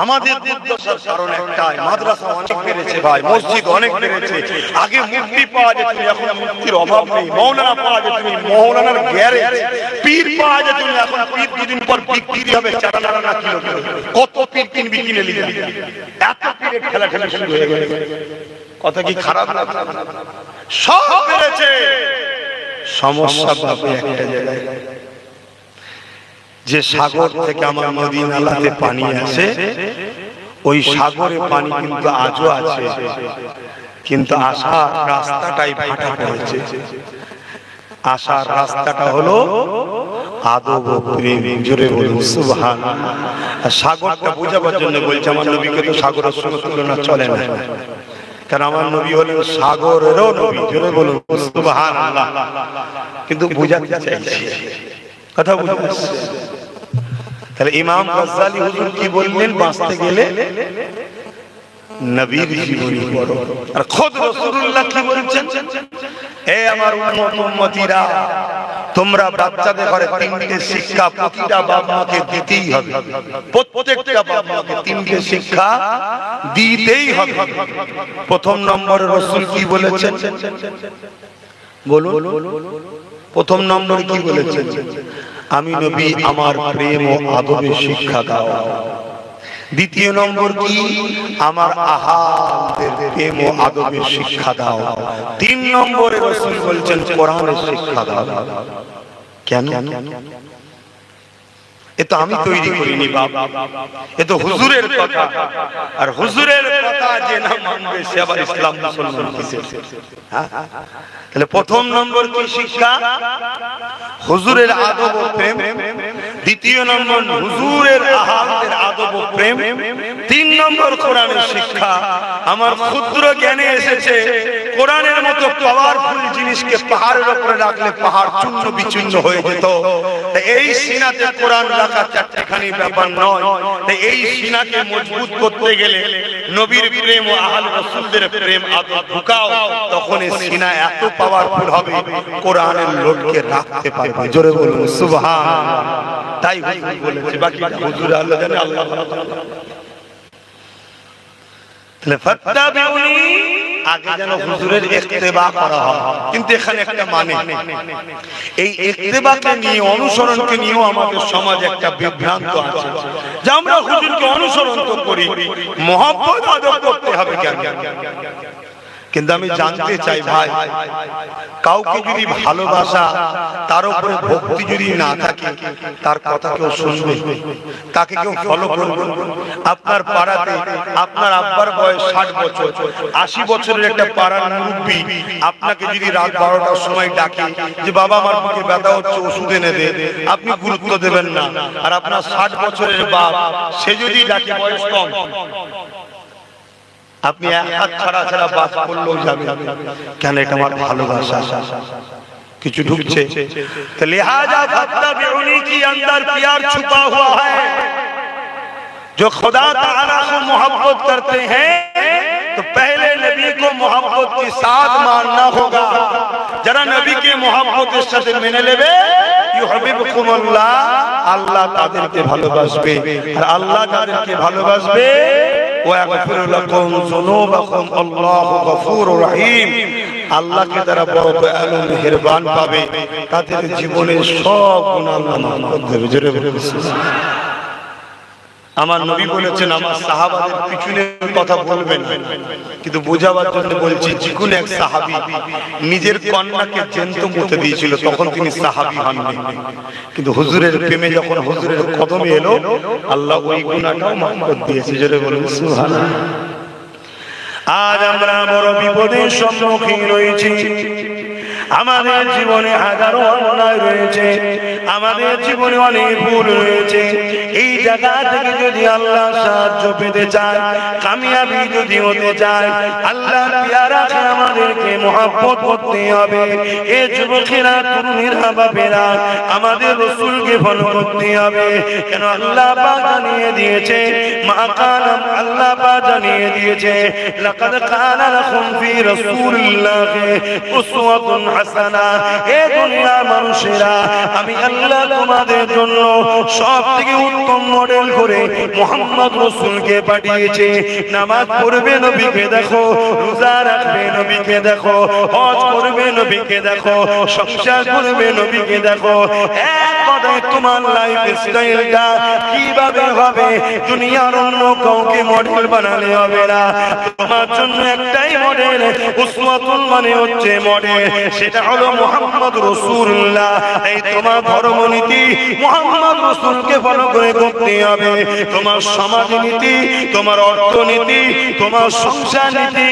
আমাদের দুর্দশার কারণ একটাই, মাদ্রাসা অনেক বেড়েছে ভাই, মসজিদ অনেক বেড়েছে। আগে মুক্তি পাওয়া যেত, এখন মুক্তির অভাব নেই। মৌলানা পাওয়া যেত, মৌলানার গ্যারেজ। পীর পাওয়া যেত, এখন পীর দুদিন পর বিক্রি হবে চাটানা কিলো কিলো। কত পীর কিনবি কিনে নিবি, এত পীরের খেলা খেলা শুরু হয়ে গেছে। কথা কি খারাপ না? সব বেড়েছে। সমস্যা পাবে একটা জায়গায়, যে সাগর থেকে আমার নদী নালাতে পানি আসে, ওই সাগরে পানি কিন্তু আজও আছে, কিন্তু আসার রাস্তাটাই ভাটা পড়েছে। আসার রাস্তাটা হলো আদব ও প্রেম। জোরে বলুন সুবহানাল্লাহ। আর সাগরটা বোঝাবার জন্য বলছে, আমার নবীকে তো সাগরের সঙ্গে তুলনা চলে না, কারণ আমার নবী হলেন সাগরেরও নবী। জোরে বলুন সুবহানাল্লাহ। কিন্তু বুঝাতে চাইছি, কথা বুঝতে। তাহলে ইমাম গাজ্জালী হুজুর কি বললেন, বাঁচতে গেলে নবীর জীবনী পড়ো। আর খুদ রাসূলুল্লাহ কি বলছেন, হে আমার উম্মতীরা, তোমরা বাচ্চাদের ঘরে তিনটে শিক্ষা প্রতিটা বাপ মাকে দিতেই হবে। প্রত্যেকটা বাপ মাকে তিনটে শিক্ষা দিতেই হবে। প্রথম নম্বরে রাসূল কি বলেছেন বলুন? প্রথম নম্বরে কি বলেছেন? আমি নবী, আমার প্রেম ও আদবের শিক্ষা দাও। দ্বিতীয় নম্বর কি? আমার আহালদের প্রেম ও আদবের শিক্ষা দাও। তিন নম্বরে রাসূল বলছেন কোরআনের শিক্ষা দাও। কেন? এটা আমি তৈরি করিনি বাবা, এ তো হুজুরের কথা। আর হুজুরের কথা যে না মানবে সে আবার ইসলাম মুসলমান কিসের? তাহলে প্রথম নম্বর কি শিক্ষা? হুজুরের আদব ও প্রেম। দ্বিতীয় নম্বর হুজুরের আহালদের আদব ও প্রেম। তিন নম্বর কোরআনের শিক্ষা। আমার ক্ষুদ্র জ্ঞানে এসেছে, কোরআনের মতো পাওয়ারফুল জিনিসকে পাহাড়ের উপরে রাখলে পাহাড় চূর্ণ বিচূর্ণ হয়ে যেত। এই সিনাতে কোরআন রাখা চারটিখানি ব্যাপার নয়। এই সিনাকে মজবুত করতে গেলে নবীর প্রেম ও আহলে রাসূলদের প্রেম আদব ঢুকাও, তখন এই সিনা এত পাওয়ারফুল হবে, কোরআনের লোডকে রাখতে পারবে। জোরে বলুন সুবহানাল্লাহ। তাই হুজুর বলেছে, বাকি হুজুর আল্লাহ জানে, আল্লাহ ভালো। তাহলে ফাত্তাবিউনি, আগে যেন হুজুরের ইত্তেবা করা হয়। কিন্তু এখানে একটা মানে, এই ইত্তেবাকে নিয়ে, অনুসরণকে নিয়েও আমাদের সমাজে একটা বিভ্রান্ত আছে, যে আমরা হুজুরকে অনুসরণ তো করি, মহব্বত আদব করতে হবে কেন? কিন্তু আমি জানতে চাই ভাই, কাউকে যদি ভালোবাসা, তার উপরে ভক্তি যদি না থাকে, তার কথা কেউ শুনবে? তাকে কেউ ফলো করবে? আপনার পাড়াতে আপনার আব্বার বয়স 60 বছর, 80 বছরের একটা পাড়ার মুরব্বি আপনাকে যদি রাত 12টার সময় ডাকে যে বাবা আমার বুকে ব্যথা হচ্ছে, ওষুধ এনে দে, আপনি গুরুত্ব দেবেন না। আর আপনার 60 বছরের বাপ, সে যদি ডাকে, বয়স কম, আপনি হাত ছাড়া ছাড়া বাস করলেও যাবেন। কেন? এটা আমার ভালোবাসা। কিছু ঢুকছে। তো লিহাজা ফাত্তাবিউনি কি अंदर प्यार छुपा हुआ है। जो खुदा ताला को मोहब्बत करते हैं तो पहले नबी को मोहब्बत के साथ मानना होगा। जरा नबी के मोहब्बत के साथ मेने लेबे, युहिब्बुकुमुल्लाह, আল্লাহ তাদেরকে ভালোবাসবে। আর আল্লাহ যাদেরকে ভালোবাসবে, ওয়াগফির লাকুম যুনুবাকুম, আল্লাহু গফুরুর রহিম, আল্লাহকে তারা বড় দয়ালু মেহেরবান পাবে, তাদের জীবনের সব গুনাহ আল্লাহ মাফ করে দেবে। জোরে বলুন সুবহানাল্লাহ। আমার নবী বলেছেন, আমার সাহাবাদের পিছনে কথা বলবেন, কিন্তু বোঝাবার জন্য বলছি, যিকোনো এক সাহাবী নিজের কন্যাকে জ্যান্ত পুঁতে দিয়েছিল, তখন তিনি সাহাবী হননি। কিন্তু হুজুরের প্রেমে যখন হুজুরের কদমে এলো, আল্লাহ ওই গুনাহটাও মাফ করে দিয়েছে। জোরে বলুন সুবহানাল্লাহ। আজ আমরা বড় বিপদের সম্মুখীন রয়েছি। আমাদের জীবনে হাজারো অন্যায় রয়েছে, আমাদের জীবনে অনেক ভুল রয়েছে। এই জায়গা থেকে যদি আল্লাহ সাহায্য পেতে চায়, কামিয়াবি যদি হতে চায়, আল্লাহর পেয়ারাকে আমাদেরকে মহব্বত করতে হবে। এ যুবকেরা, তরুণীরা, বাপেরা, আমাদের রাসূলকে ফলো করতে হবে। কেন? আল্লাহ পাক জানিয়ে দিয়েছে, মা কালাম, আল্লাহ পাক জানিয়ে দিয়েছে, লাকাদ কানা লাকুম ফি রাসূলিল্লাহি উসওয়াতুন হাসানা। এ দুনিয়ার মানুষেরা, আমি আল্লাহ তোমাদের জন্য সবথেকে উত্তম মডেল করে মুহাম্মদ রাসূলকে পাঠিয়েছি। নামাজ পড়বে নবীকে দেখো, রোজা রাখবে নবীকে দেখো, হজ করবে নবীকে দেখো, সংসার করবে নবীকে দেখো। এক কথায় তোমার লাইফ স্টাইলটা কিভাবে হবে, দুনিয়ার অন্য কাউকে মডেল বানালে হবে না। তোমার জন্য একটাই মডেল, উসওয়াতুন মানে হচ্ছে মডেল, সেটা হলো মুহাম্মদ রাসূলুল্লাহ। এই তোমার ধর্মনীতি মুহাম্মদ রাসূলকে ফলো করে করতে হবে। তোমার সমাজনীতি, তোমার অর্থনীতি, তোমার সংসার নীতি,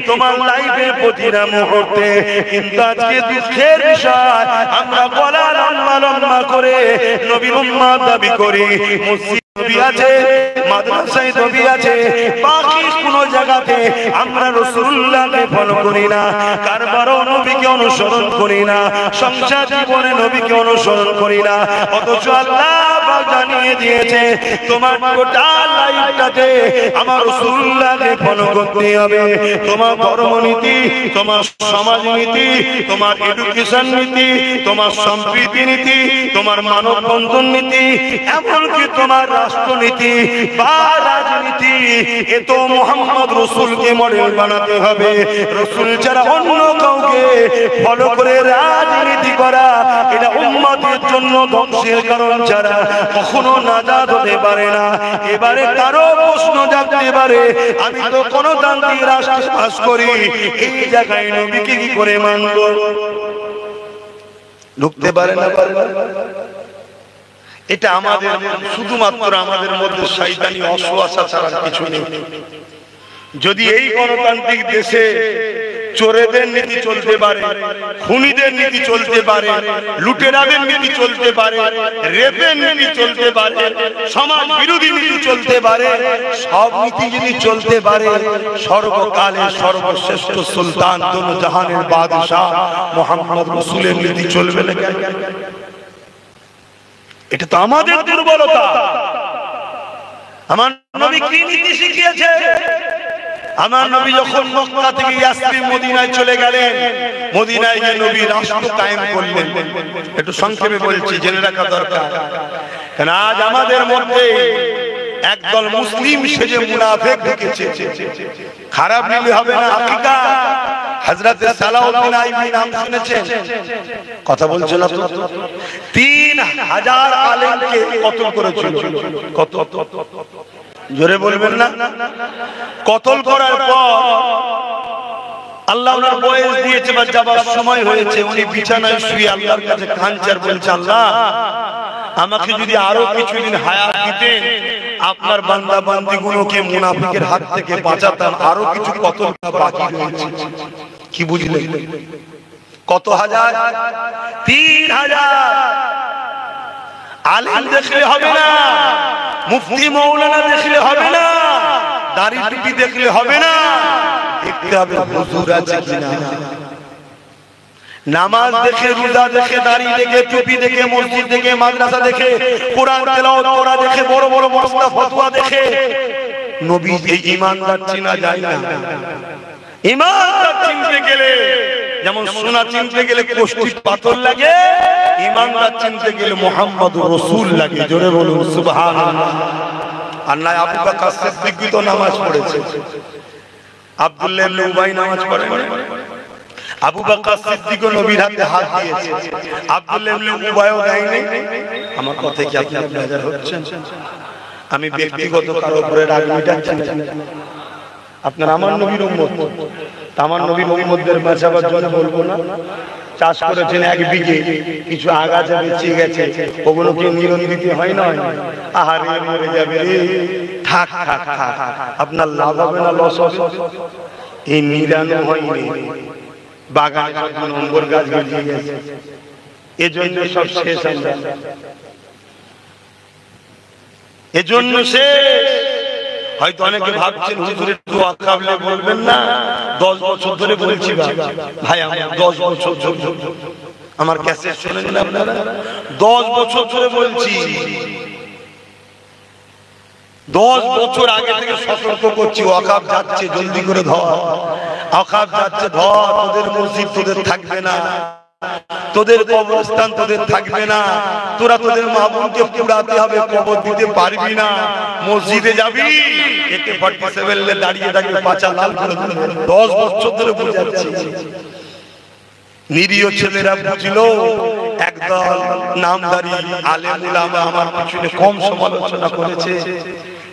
তোমার লাইফের প্রতিটা মুহূর্তে। কিন্তু আজকে দুঃখের বিষয়, আমরা গলা লম্বা লম্বা করে নবীর উম্মত দাবি করি। মসজিদ নবী আছে, মাদ্রাসায় নবী আছে, বাকি কোন জায়গাতে আমরা রাসূলুল্লাহকে ফলো করি না, কারবারও নবীকে অনুসরণ করি না, সংসার জীবনে নবীকে অনুসরণ করি না। অথচ আল্লাহ পাক জানিয়ে দিয়েছে তোমার টোটাল লাইফটাতে আমার রাসূলুল্লাহকে ফলো করতে হবে। তোমার ধর্মনীতি, তোমার সমাজনীতি, তোমার এডুকেশন নীতি, তোমার সম্প্রীতি নীতি, তোমার মানববন্ধন নীতি, এমনকি তোমার রাষ্ট্রনীতি বা রাজনীতি, এ তো মুহাম্মদ রাসূলকে মডেল বানাতে হবে। রাসূল ছাড়া অন্য কাউকে ফলো করে রাজনীতি করা, এটা উম্মতের জন্য ধ্বংসের কারণ ছাড়া কখনো নাজাত হতে পারে না। এবারে কারো প্রশ্ন জাগতে পারে, আমি তো গণতান্ত্রিক রাষ্ট্রে বাস করি, এই জায়গায় নবীকে কি করে মানব? ঢুকতে পারে না, পারে না। এটা আমাদের শুধুমাত্র আমাদের মধ্যে শয়তানি অসুয়াশা ছাড়া কিছু নেই। যদি এই গণতান্ত্রিক দেশে চোরেদের নীতি চলতে পারে, খুনিদের নীতি চলতে পারে, লুটেরাদের নীতি চলতে পারে, রেপের নীতি চলতে পারে, সমাজ বিরোধী নীতি চলতে পারে, সব নীতি যদি চলতে পারে, সর্বকালের সর্বশ্রেষ্ঠ সুলতান দোনো জাহানের বাদশাহ মুহাম্মদ রাসূলের নীতি চলবে না কেন? এটা তো আমাদের দুর্বলতা। আমার নবী কি নীতি শিখিয়েছে? আমার নবী যখন মক্কা থেকে ইয়াসরিব মদিনায় চলে গেলেন, মদিনায় গিয়ে নবী রাষ্ট্র কায়েম করলেন। একটু সংক্ষেপে বলছি, জেনে রাখা দরকার। কারণ আজ আমাদের মধ্যে একদল মুসলিম সেজে মুনাফিক ঢুকেছে। খারাপ নিলে হবে না। হাকিকা হযরত সালাউদ্দিন আইবি নাম শুনেছেন? কথা বলছেন না তো? 3000 আলেমকে কতল করেছিল। কত? জোরে বলবেন না? কতল করার পর আল্লাহ ওনার বয়স দিয়েছে বা যাবার সময় হয়েছে, উনি বিছানায় শুয়ে আল্লাহর কাছে কাঁদছেন, বলছে আল্লাহ আমাকে যদি আরো কিছুদিন হায়াত দিতেন, আপনার বান্দা বান্দীগুলোকে মুনাফিকের হাত থেকে বাঁচাতাম। আরো কিছু কতল বাকি রয়েছে। কি বুঝলেন? কত হাজার? 3000। আলেম দেখলে হবে না, মুফতি মৌলানা দেখলে হবে না, দাড়ি টুপি দেখলে হবে না, দেখতে হবে হুজুর আছে কিনা। নামাজ দেখে, রোজা দেখে, দাড়ি দেখে, টুপি দেখে, মসজিদ দেখে, মাদ্রাসা দেখে, কোরআন তেলাওয়াত করা দেখে, বড় বড় মসলা ফতোয়া দেখে নবী এই ঈমানদার চিনা যায় না। ঈমানদার চিনতে গেলে যেমন সোনা চিনতে গেলে কোষ্ঠী পাথর লাগে, ঈমানদার চিনতে গেলে মুহাম্মদুর রাসূল লাগে। জোরে বলুন সুবহানাল্লাহ। আর না আবু বকর সিদ্দিক তো নামাজ পড়েছে, আব্দুল্লাহ ইবনে উবাই নামাজ পড়ে না। আবু বকর সিদ্দিক নবীর হাতে হাত দিয়েছে, আব্দুল্লাহ ইবনে উবাইও দেয়নি। আমার কথা কি আপনারা নজর হচ্ছেন? আমি ব্যক্তিগত কারো উপরে রাগ মিটাচ্ছি না। আপনারা আমার নবীর উম্মত, আমার নবীর উম্মতদের বাঁচাবার জন্য বলবো না। চাষ করেছেন 1 বিঘে, কিছু আগাছা বেঁচে গেছে, ওগুলো কি নিরন দিতে হয় না? আহারে মরে যাবে রে, থাক থাক থাক, আপনার লাভ হবে না লস হবে? এই নিরানো হয়নি, বাগানে সব নম্বর গাছ গজিয়ে গেছে, এজন্য সব শেষ। আমরা এজন্য শেষ। হয়তো অনেকে ভাবছেন হুজুরের দোয়া কাবলে বলবেন না। 10 বছর ধরে বলছি ভাই, আমি 10 বছর আমার ক্যাসেট শুনেন আপনারা, 10 বছর ধরে বলছি 10 বছর আগে থেকে সতর্ক করছি, ওয়াকাফ যাচ্ছে, জলদি করে ধর, ওয়াকাফ যাচ্ছে ধর, তোদের মসজিদ তোদের থাকবে না, তোদের কবরস্থান তোদের থাকবে না, তোরা তোদের মাহবুবকে পুরাতে হবে, কবর দিতে পারবি না, মসজিদে যাবি AK-47 দাঁড়িয়ে থাকবে, পাছা লাল করে 10 বছর ধরে বুঝাচ্ছি। নিরীহ ছেলেরা বুঝলো, একদল নামদারি আলেম উলামা আমার পিছনে কম সমালোচনা করেছে,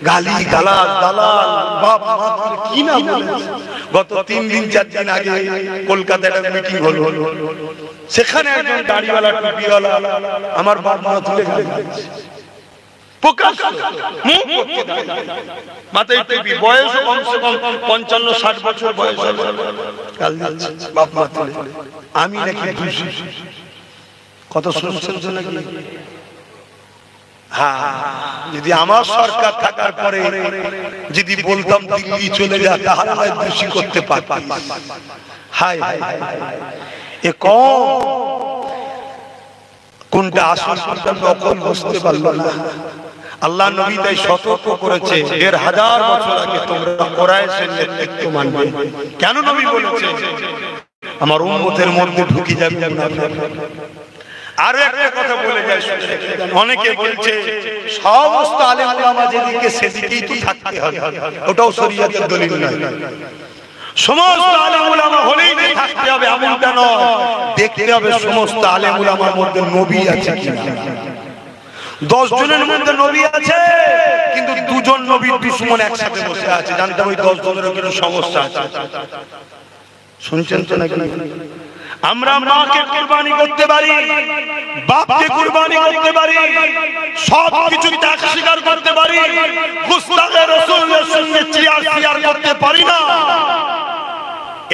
গালি গালাজ দালাল বাপ মা কি না বলেছে। গত 3 দিন 4 দিন আগে কলকাতায় একটা মিটিং হলো, সেখানে একজন দাড়িওয়ালা টুপিওয়ালা আমার বাপ মা তুলে গালি দিচ্ছে, প্রকাশ মুখ করতে মাথায় টুপি, বয়স কমসে কম 55-60 বছর বয়স, গালি দিচ্ছে বাপ মা তুলে। আমি নাকি দোষী, কত শুনছেন তো নাকি? হ্যাঁ, যদি আমার সরকার থাকার পরে যদি বলতাম দিল্লি চলে যা, তাহলে হয় দোষী করতে পারতাম। হায় এ কম, কোনটা আসল কোনটা নকল বুঝতে পারলো না। আল্লাহ নবী তাই সতর্ক করেছে, 1500 বছর আগে তোমরা কুরাইশের নেতৃত্ব মানবে। কেন নবী বলেছে? আমার উম্মতের মধ্যে ঢুকে যাবে মুনাফিক। আর একটা কথা বলে যায়, অনেকে বলছে সমস্ত আলেম ওলামা যেদিকে সেদিকেই তো থাকতে হবে, ওটাও শরীয়তের দলিল নয়। সমস্ত আলেম ওলামা হলেই থাকতে হবে এমনটা নয়, দেখতে হবে সমস্ত আলেম ওলামার মধ্যে নবী আছে কিনা। 10 জনের মধ্যে নবী আছে, কিন্তু 2 জন নবীর দুশমন একসাথে বসে আছে, জানতে ওই 10 জনের কোনো সমস্যা আছে। শুনছেন তো নাকি? আমরা মাকে কুরবানি করতে পারি, বাপকে কুরবানি করতে পারি, সব কিছু ত্যাগ স্বীকার করতে পারি, মুস্তাফা রাসূলের সঙ্গে চিয়ার করতে পারি না।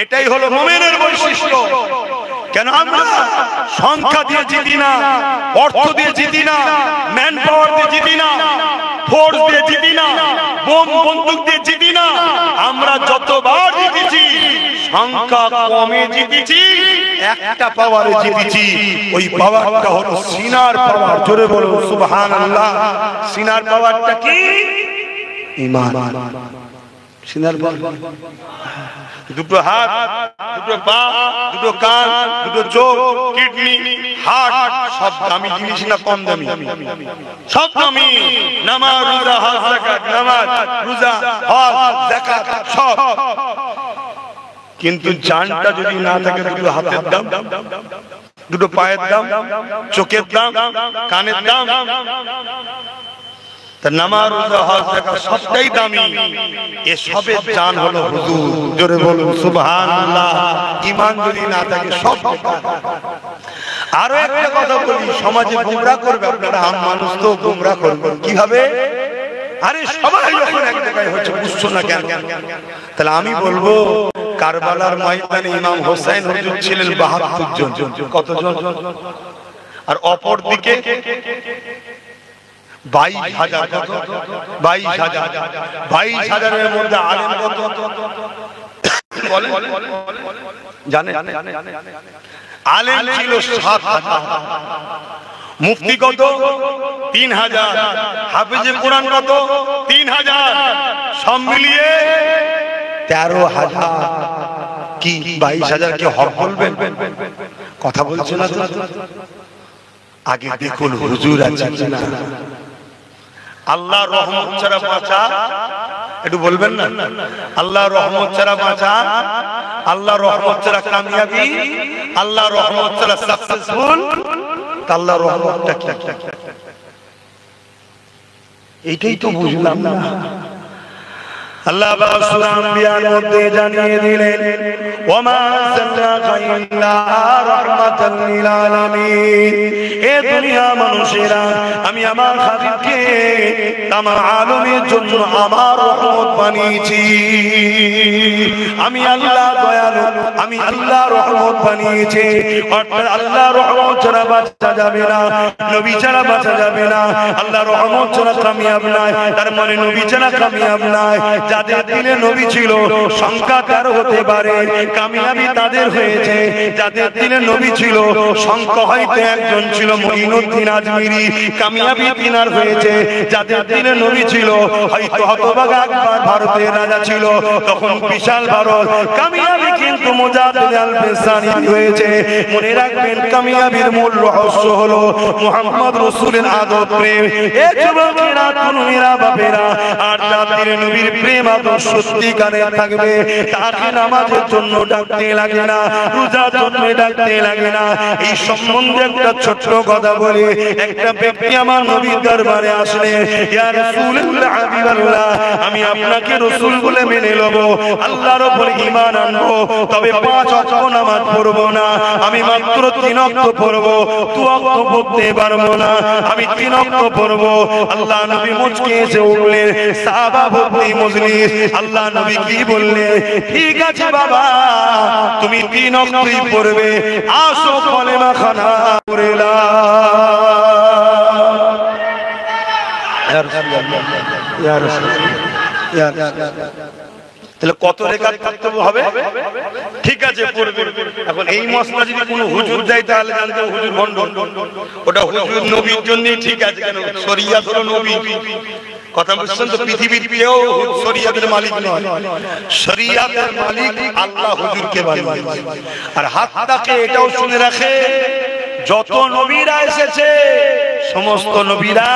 এটাই হলো মুমিনের বৈশিষ্ট্য। কেন আমরা সংখ্যা দিয়ে জিতি না, অর্থ দিয়ে জিতি না, ম্যান পাওয়ার দিয়ে জিতি না, ফোর্স দিয়ে জিতি না, বোম বন্দুক দিয়ে জিতি না। আমরা যতবার জিতেছি সংখ্যা কমে জিতেছি, একটা পাওয়ারে জিতেছি, ওই পাওয়ারটা হলো সিনার পাওয়ার। জোরে বলো সুবহানাল্লাহ। সিনার পাওয়ারটা কি? ঈমান। সিনার পাওয়ার দুটো হাত, দুটো পা, দুটো কান, দুটো চোখ, কিডনি, হার্ট, সব দামি জিনিস না কম দামি? সব দামি। নামাজ, রোজা, হজ, যাকাত, নামাজ, রোজা, হজ, যাকাত সব। কিন্তু জানটা যদি না থাকে, দুটো হাতের দাম, দুটো পায়ের দাম, চোখের দাম, কানের দাম, নামাজ, রোজা, হজ, যাকাত সবটাই দামি। এসবের জান হলো হুজুর। জোরে বলুন সুবহানাল্লাহ। ঈমান যদি না থাকে সব বেকার। আরো একটা কথা বলি, সমাজে গোমরাহ করবে, আপনারা আম মানুষ তো গোমরাহ করবেন কিভাবে? আরে সবাই যখন এক জায়গায় হচ্ছে, বুঝছো না কেন? তাহলে আমি বলবো, কারবালার ময়দানে ইমাম হোসেন হুজুর ছিলেন 72 জন। কতজন? আর অপর দিকে 22,000। 22,000। 22,000-এর মধ্যে আলেম কত জানেন? আলেম ছিল 7,000, মুফতি কত? 3,000, হাফেজে কোরআন কত? 3,000, সব মিলিয়ে 13,000। কি 22,000 কে হক বলবেন? কথা বলছে না তো। আগে দেখুন হুজুর আছে কিনা। আল্লাহর রহমত ছাড়া বাঁচা, একটু বলবেন না? আল্লাহর রহমত ছাড়া বাঁচা, আল্লাহর রহমত ছাড়া কামিয়াবি, আল্লাহর রহমত ছাড়া সাকসেসফুল। আল্লাহর রহমতটা কি? এইটাই তো বুঝলাম না। আল্লাহ পাক সূরা আম্বিয়ার মধ্যে জানিয়ে দিলেন, ওমা আরসালনাকা ইল্লা রাহমাতাল লিল আলামিন। এ দুনিয়া মানুষেরা, আমি আমার হাবিবকে তামাম আলমের জন্য আমার রহমত বানিয়েছি। আমি আল্লাহ দয়ালু, আমি আল্লাহ রহমত বানিয়েছি। অর্থাৎ আল্লাহ রহমত ছাড়া বাঁচা যাবে না, নবী ছাড়া বাঁচা যাবে না। আল্লাহ রহমত ছাড়া কামিয়াব নাই, তার মানে নবী ছাড়া কামিয়াব নাই। যাদের দিলে নবী ছিল সংখ্যা 13 হতে পারে, কামিয়াবি তাদের হয়েছে যাদের দিলে নবী ছিল সংখ্যা হয়তো একজন ছিল মঈনুদ্দিন আজমিরি, কামিয়াবি তিনার হয়েছে যাদের দিলে নবী ছিল হয়তো হতভাগা আকবর ভারতের রাজা ছিল তখন বিশাল ভারত, কামিয়াবি কিন্তু মুজাদ্দিদ আল-ফিসানি হয়েছে। মনে রাখবেন কামিয়াবির মূল রহস্য হলো মুহাম্মদ রাসূলের আদব প্রেম। এই যুবকেরা তরুণীরা বাপেরা আর যাদের নবীর প্রেম আদব সত্যিকারের থাকবে তাকে নামাজের জন্য ডাকতে লাগে না, রোজার জন্য ডাকতে লাগে না। এই সম্বন্ধে একটা ছোট্ট কথা বলি, একটা ব্যক্তি আমার নবীর দরবারে আসলে ইয়া রাসূলুল্লাহ হাবিবাল্লাহ আমি আপনাকে রাসূল বলে মেনে নেব, আল্লাহর উপর ঈমান আনবো, তবে 5 ওয়াক্ত নামাজ পড়বো না, আমি মাত্র 3 ওয়াক্ত পড়বো, 2 ওয়াক্ত পড়তে পারবো না, আমি 3 ওয়াক্ত পড়বো। আল্লাহ নবী মুচকে এসে উঠলেন, সাহাবা ভর্তি মজলিস। আল্লাহ নবী কি বললেন? ঠিক আছে বাবা তুমি 3 ওয়াক্তই পড়বে, আসো কলেমা খানা পড়ে তাহলে কত রেখাত করতে হবে? ঠিক আছে পড়বে। এখন এই মশলা যদি কোনো হুজুর দেয় তাহলে জানতে হুজুর ভণ্ড, ওটা হুজুর নবীর জন্যই ঠিক আছে। কেন? শরিয়াত হলো নবী, কথা বুঝছেন তো? পৃথিবীর কেউ শরিয়াতের মালিক নয়, শরিয়াতের মালিক আল্লাহ হুজুরকে বলে। আর হাতটাকে এটাও শুনে রাখে যত নবীরা এসেছে সমস্ত নবীরা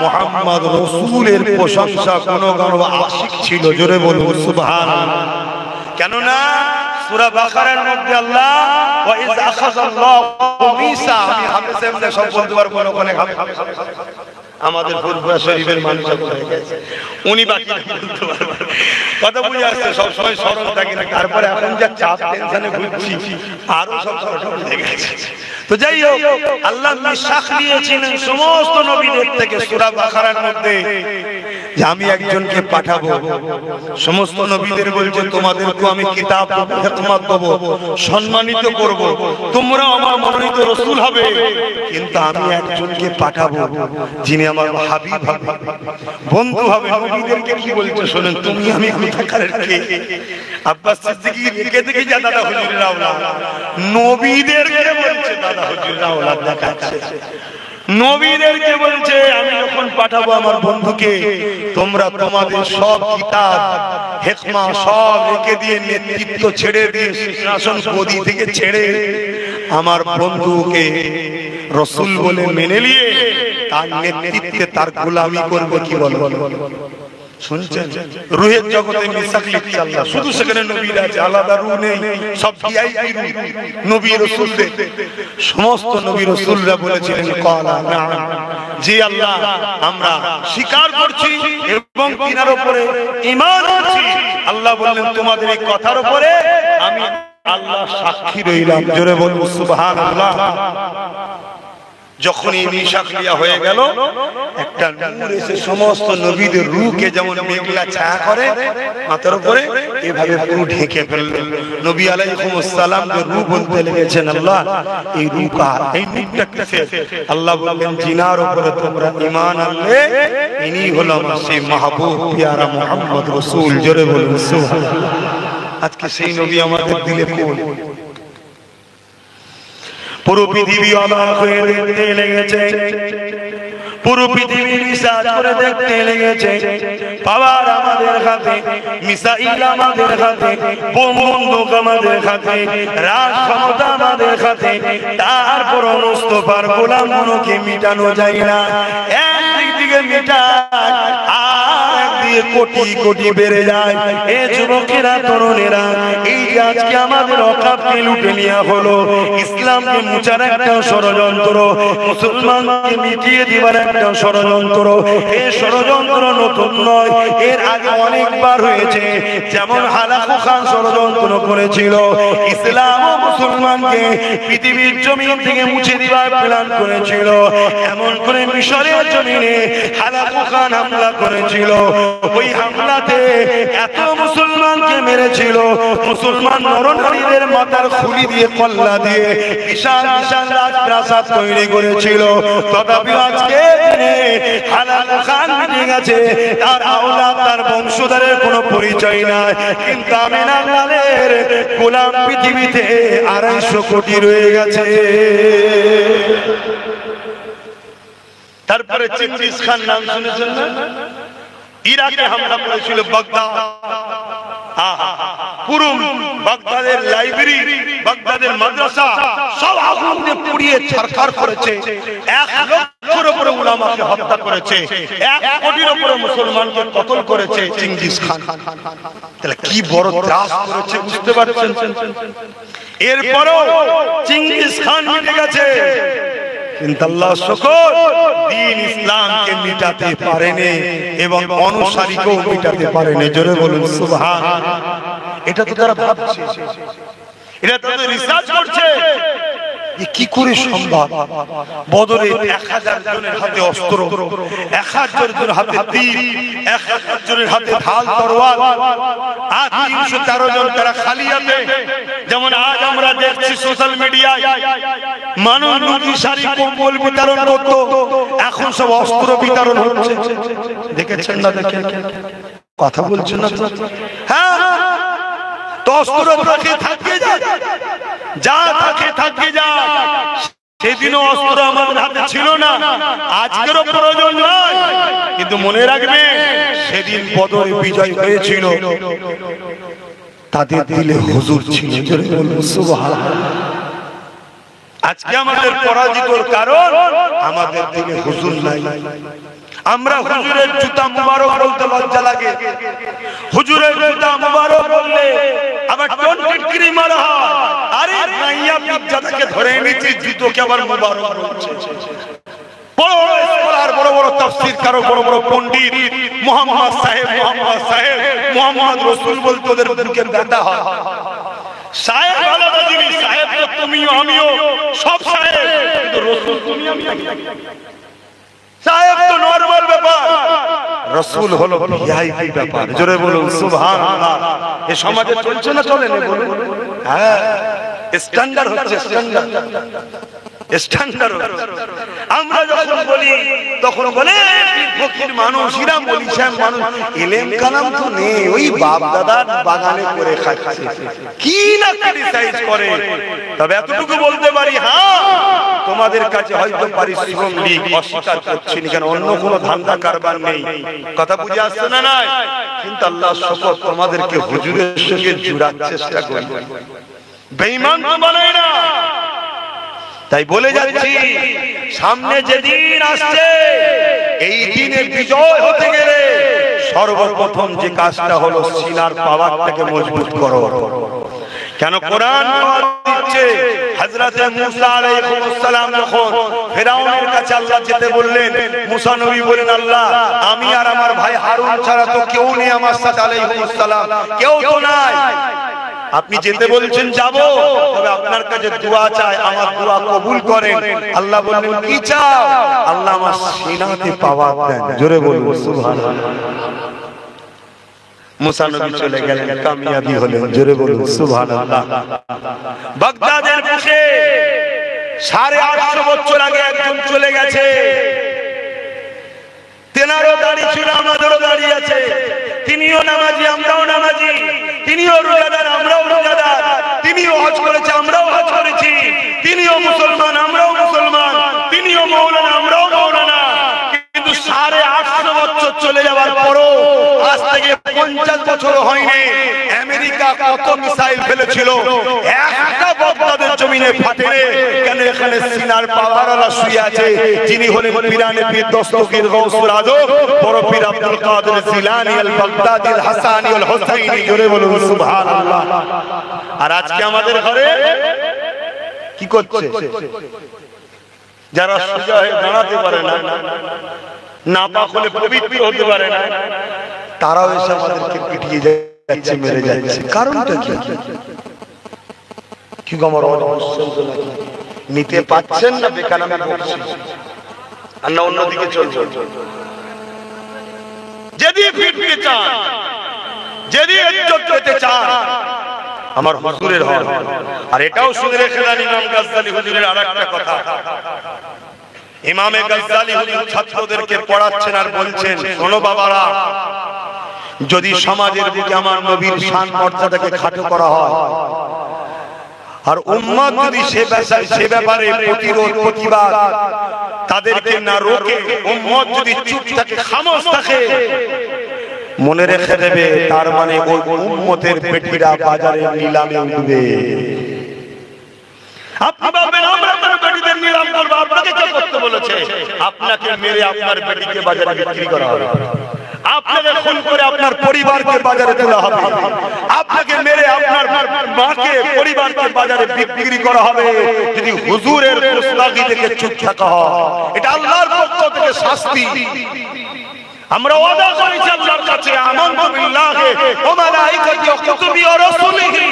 মুহাম্মদ রাসূলের প্রশংসা গুণগান ও আশিক ছিল। জোরে বলুন সুবহানাল্লাহ। কেন না সূরা বাকারার মধ্যে আল্লাহ ওয়া ইয আখাযাল্লাহু মিসা, আমি হাফেজ এমনি সব বলতে পারবো না, ওখানে আমাদের ফুরফুরা শরীফের মানুষ হয়ে গেছে, উনি বাকি বলতে পারবেন। কথা বুঝে আসছে, সব সময় স্মরণ থাকে না। তারপরে এখন যা চাপ টেনশনে ঘুরছি আরো সব স্মরণ হয়ে গেছে। তো যাই হোক, আল্লাহ মিশাক নিয়েছিলেন সমস্ত নবীদের থেকে সূরা বাকারার মধ্যে যে আমি একজনকে পাঠাবো। সমস্ত নবীদের বলছে তোমাদেরকে আমি কিতাব দেব, হিকমত দেব, সম্মানিত করব, তোমরা আমার মনোনীত রাসূল হবে, কিন্তু আমি একজনকে পাঠাবো যিনি আমার হাবিব হবে, বন্ধু হবে। নবীদেরকে কি বলছে শুনেন, তুমি আমি কোথাকারের কে? আব্বাস সিদ্দিকী লিখে দেখে যা দাদা হুজুরের আওলাদ, নবীদেরকে বলছে দাদা হুজুরের আওলাদ দেখাচ্ছে। নবীদেরকে বলছে আমি যখন পাঠাবো আমার বন্ধুকে, তোমরা তোমাদের সব কিতাব হিকমত সব রেখে দিয়ে নেতৃত্ব ছেড়ে দিয়ে শাসন গদি থেকে ছেড়ে আমার বন্ধুকে রাসূল বলে মেনে নিয়ে তার নেতৃত্বে তার গোলামি করবে। কি বলো শুনছেন? রূহের জগতে মিশাক লিখছে আল্লাহ, শুধু সেখানে নবীরা আছে, আলাদা রূহ নেই, সব ভিআইপি রূহ। নবী রাসূলদের সমস্ত নবী রাসূলরা বলেছিলেন ক্বালা নাম, জি আল্লাহ আমরা স্বীকার করছি এবং তিনার উপরে ঈমান আনছি। আল্লাহ বললেন তোমাদের এই কথার উপরে আমি আল্লাহ সাক্ষী রইলাম। জোরে বলুন সুবহানাল্লাহ। যখন এই মিশাক লিয়া হয়ে গেল, একটা নূর এসে সমস্ত নবীদের রূহকে যেমন মেঘলা ছায়া করে মাথার উপরে, এভাবে পুরো ঢেকে ফেলল। নবী আলাইহিস সালাম যে রূহ বলতে লেগেছেন আল্লাহ এই রূহটা, এই নূরটা কিসের? আল্লাহ বললেন জিনার উপরে তোমরা ঈমান আনলে ইনি হলো আমার সেই মাহবুব প্যারা মুহাম্মদ রাসূল। জোরে বলুন সুবহানাল্লাহ। আজকে সেই নবী আমাদের দিলে কোন? পুরো পৃথিবী অবাক হয়ে দেখতে লেগেছে, পুরো পৃথিবী রিসার্চ করে দেখতে লেগেছে। পাওয়ার আমাদের হাতে, মিসাইল আমাদের হাতে, বোম বন্দুক আমাদের হাতে, রাজ ক্ষমতা আমাদের হাতে, তারপর মুস্তাফার গোলামগুলোকে মিটানো যায় না। একদিকে মিটায় আর একদিকে কোটি কোটি বেড়ে যায়। এ যুবকেরা তরুণেরা, এই যে আজকে আমাদের অকাপকে লুটে নেওয়া হলো, ইসলামকে মুছার একটা ষড়যন্ত্র, মুসলমানকে মিটিয়ে দিবার একটা ষড়যন্ত্র। এই ষড়যন্ত্র নতুন নয়, এর আগে অনেকবার হয়েছে। যেমন হালাকু খান ষড়যন্ত্র করেছিল, ইসলাম ও মুসলমানকে পৃথিবীর জমিন থেকে মুছে দিবার প্ল্যান করেছিল। এমন করে মিশরের জমিনে হালাকু খান হামলা করেছিল। ওই হামলাতে এত মুসলমানকে মেরেছিল, মুসলমান নরনারীদের মাথার খুলি দিয়ে কল্লা দিয়ে বিশাল বিশাল রাজপ্রাসাদ তৈরি করেছিল। তথাপি আজকে হালাল খান মিটে গেছে, তার আওলাদ তার বংশধরের কোনো পরিচয় নাই, কিন্তু আমিনার লালের গোলাম পৃথিবীতে 250 কোটি রয়ে গেছে। তারপরে চেঙ্গিস খান নাম শুনেছেন না? ইরাকে হামলা করেছিল বাগদাদ, পুরো বাগদাদের লাইব্রেরি, বাগদাদের মাদ্রাসা সব আগুন দিয়ে পুড়িয়ে ছারখার করেছে। 1 লক্ষের উপরে উলামাকে হত্যা করেছে, 1 কোটির উপরে মুসলমানকে কতল করেছে চেঙ্গিস খান। তাহলে কি বড় ত্রাস করেছে বুঝতে পারছেন? এরপরও চেঙ্গিস খান মিটে গেছে, কিন্তু আল্লাহ শুকর দ্বীন ইসলামকে মিটাতে পারেনি এবং অনুসারীকেও মিটাতে পারেনি। জোরে বলুন সুবহানাল্লাহ। এটা তো তারা ভাবছে, এটা তো রিসার্চ করছে কি করে সম্ভব। বদরে 1000 জনের হাতে অস্ত্র, 1000 জনের হাতে তীর, 1000 জনের হাতে ঢাল তরোয়াল, আর 313 জন তারা খালি হাতে। যেমন আজ আমরা দেখছি সোশ্যাল মিডিয়ায় মানুষ নদী শাড়ি কম্বল বিতরণ করত, এখন সব অস্ত্র বিতরণ হচ্ছে। দেখেছেন না? দেখেন কথা বলছেন না? হ্যাঁ, তো অস্ত্র থাকে থাকে যায়, যা থাকে থাকে যায়। সেদিনও অস্ত্র আমাদের হাতে ছিল না, আজকেরও প্রয়োজন নয়, কিন্তু মনে রাখবে সেদিন বদরে বিজয় হয়েছিল, তাদের দিলে হুজুর ছিল। জোরে বলুন সুবহানাল্লাহ। আজকে আমাদের পরাজিতর কারণ আমাদের দিলে হুজুর নাই। আমরা হুজুরের জুতা মুবারক বলতে লজ্জা লাগে, হুজুরের জুতা মুবারক বললে আবার টনকিটকিরি মারা হয়। আরে নাইয়া পিজ্জাটাকে ধরে এনেছি, জুতোকে আবার মুবারক বলছে। বড় বড় স্কলার, বড় বড় তাফসীরকার, বড় বড় পণ্ডিত, মুহাম্মদ সাহেব, মুহাম্মদ সাহেব, মুহাম্মদ রাসূল বলতে ওদের বুকে ব্যথা হয়। সাহেব আলাদা জিনিস, সাহেব তো তুমিও আমিও সব সাহেব, কিন্তু রাসূল তুমি আমি সাহেব তো নরমাল ব্যাপার, রাসূল হলো ভিআইপি ব্যাপার। জোরে বলুন সুবহানাল্লাহ। এই সমাজে চলছে না চলে না বলুন? হ্যাঁ, স্ট্যান্ডার্ড হচ্ছে, স্ট্যান্ডার্ড স্ট্যান্ডার্ড। আমরা যখন বলি তখন বলে ফকির মানুষ, এরা মলিশাম মানুষ, ইলম কালাম তো নেই, ওই বাপ দাদার বাগানে করে খাচ্ছে, কি না ক্রিটিসাইজ করে। তবে এতটুকু বলতে পারি, হ্যাঁ তোমাদের কাছে হয়তো পারিশ্রমিক লিগ অস্বীকার করছি না, কেন অন্য কোনো ধান্দা কারবার নেই। কথা বুঝে আসছে না? নাই, কিন্তু আল্লাহ শপথ তোমাদেরকে হুজুরের সঙ্গে জুড়ার চেষ্টা করি, বেঈমান তো বানাই না। তাই বলে যাচ্ছি, সামনে যে দিন আসছে, এই দিনে বিজয় হতে গেলে সর্বপ্রথম যে কাজটা হলো সিনার পাওয়ারটাকে মজবুত করো। কেন কোরআন দিচ্ছে, হযরতে মুসা আলাইহিস সালাম যখন ফেরাউনের কাছে আল্লাহ যেতে বললেন, মুসা নবী বলেন, আল্লাহ আমি আর আমার ভাই হারুন ছাড়া তো কেউ নেই আমার সাথে, আলাইহিস সালাম কেউ তো নাই, আপনি যেতে বলছেন যাব, তবে আপনার কাছে দোয়া চাই, আমার দোয়া কবুল করেন। আল্লাহ বললেন কি চাও? আল্লাহ আমার সিনাতে পাওয়ার দেন। জোরে বলুন সুবহানাল্লাহ। মুসা নবী চলে গেলেন, কামিয়াবি হলেন। জোরে বলুন সুবহানাল্লাহ। বাগদাদের বুকে 850 বছর আগে একজন চলে গেছে, তেনারও দাড়ি ছিল, আমাদেরও দাড়ি আছে, তিনিও নামাজি, আমরাও নামাজি, তিনিও রোজাদার, আমরাও রোজাদার, তিনিও হজ করেছে, আমরাও হজ করেছি, তিনিও মুসলমান, আমরাও মুসলমান, তিনিও মাওলানা, আমরাও মাওলানা। কিন্তু 850 বছর চলে যাওয়ার পরও আজ থেকে 50 বছর হয়নি, আমেরিকা কত মিসাইল ফেলেছিল, একটা বাগদাদের জমিনে ফাটেনি। কেন? এখানে সিনার পাওয়ারওয়ালা শুয়ে আছে, যিনি হলেন পীরানে পীর দস্তগীর গৌসুল আজম, বড় পীর আব্দুল কাদের জিলানী আল বাগদাদি আল হাসানী আল হুসাইনি। জোরে বলুন সুবহানাল্লাহ। আর আজকে আমাদের ঘরে কি করছে? যারা সোজা হয়ে দাঁড়াতে পারে না, নাপাক হলে পবিত্র হতে পারে না, তারাও এসে আমাদেরকে পিটিয়ে যাচ্ছে, মেরে যাচ্ছে। কারণটা কি? কি আমার নিতে পাচ্ছেন না, বেকার আমি বলছি, আর না অন্যদিকে চলছে। যদি ফিরতে চান, যদি ইজ্জত পেতে চান, আমার হুজুরের হন। আর এটাও শুনে রেখে দেন ইমাম গাজ্জালী হুজুরের আরেকটা কথা। ইমামে গাজ্জালী হুজুর ছাত্রদেরকে পড়াচ্ছেন আর বলছেন, শোনো বাবারা, যদি সমাজের বুকে আমার নবীর শান মর্যাদাকে খাটো করা হয় আর উম্মত যদি সে ব্যাপারে প্রতিরোধ প্রতিবাদ তাদেরকে না রোকে, উম্মত যদি চুপ থাকে, খামোশ থাকে, মনে রেখে দেবে তার মানে ওই উম্মতের পেটিরা বাজারে নিলামে উঠবে। আপনি ভাববেন আমরা তার পেটিদের নিলাম করব, আপনাকে কে করতে বলেছে? আপনাকে মেরে আপনার পেটিকে বাজারে বিক্রি করা হবে, আপনাকে খুন করে আপনার পরিবারকে বাজারে তোলা হবে, আপনাকে মেরে আপনার মাকে পরিবারকে বাজারে বিক্রি করা হবে যদি হুজুরের মুস্তাকি থেকে চুপ থাকা হয়। এটা আল্লাহর পক্ষ থেকে শাস্তি। আমরা ওয়াদা করেছি আল্লাহর কাছে, আমানতু বিল্লাহি ওয়া মালাইকাতিহি ওয়া কুতুবিহি ওয়া রাসূলিহি।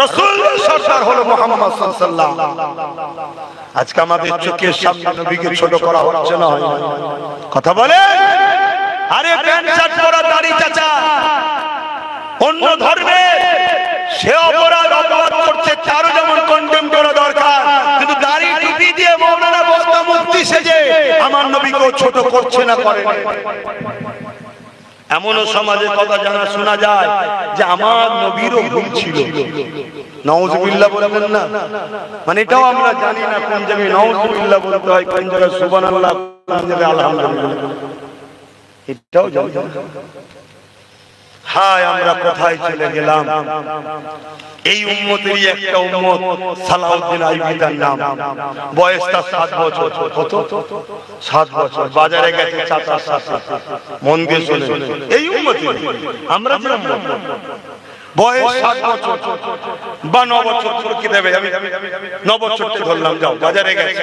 রাসূলের সরদার হলো মুহাম্মদ সাল্লাল্লাহু আলাইহি ওয়াসাল্লাম। আজকে আমাদের চোখের সামনে নবীকে ছোট করা হচ্ছে না, কথা বলে। আরে প্যান্ট শার্ট পরা দাড়ি চাচা অন্য ধর্মে সে অপরাধ করছে, তারও যেমন কন্ডেম করা দরকার, কিন্তু দাড়ি টুপি দিয়ে মৌলানা বক্তা মুফতি সেজে আমার নবীকেও ছোট করছে না, করে না। এমনও সমাজে কথা জানা শোনা যায় যে আমার নবীরও ভুল ছিল, নাউজুবিল্লাহ বলবেন না, মানে এটাও আমরা জানি না কোন জায়গায় নাউজুবিল্লাহ বলতে হয়, কোন জায়গায় সুবহানাল্লাহ, কোন জায়গায় আলহামদুলিল্লাহ, এটাও জানি না। হায় আমরা কোথায় চলে গেলাম। এই উম্মতেরই একটা উম্মত সালাউদ্দিন আইয়ুবী তার নাম, বয়সটা 7 বছর। কত? 7 বছর। বাজারে গেছে চাচার সাথে, মন দিয়ে শুনে, এই উম্মতই আমরা যে উম্মত, বয়স 7 বছর বা 9 বছর কি দেবে, আমি 9 বছরতে ধরলাম, যাও বাজারে গেছে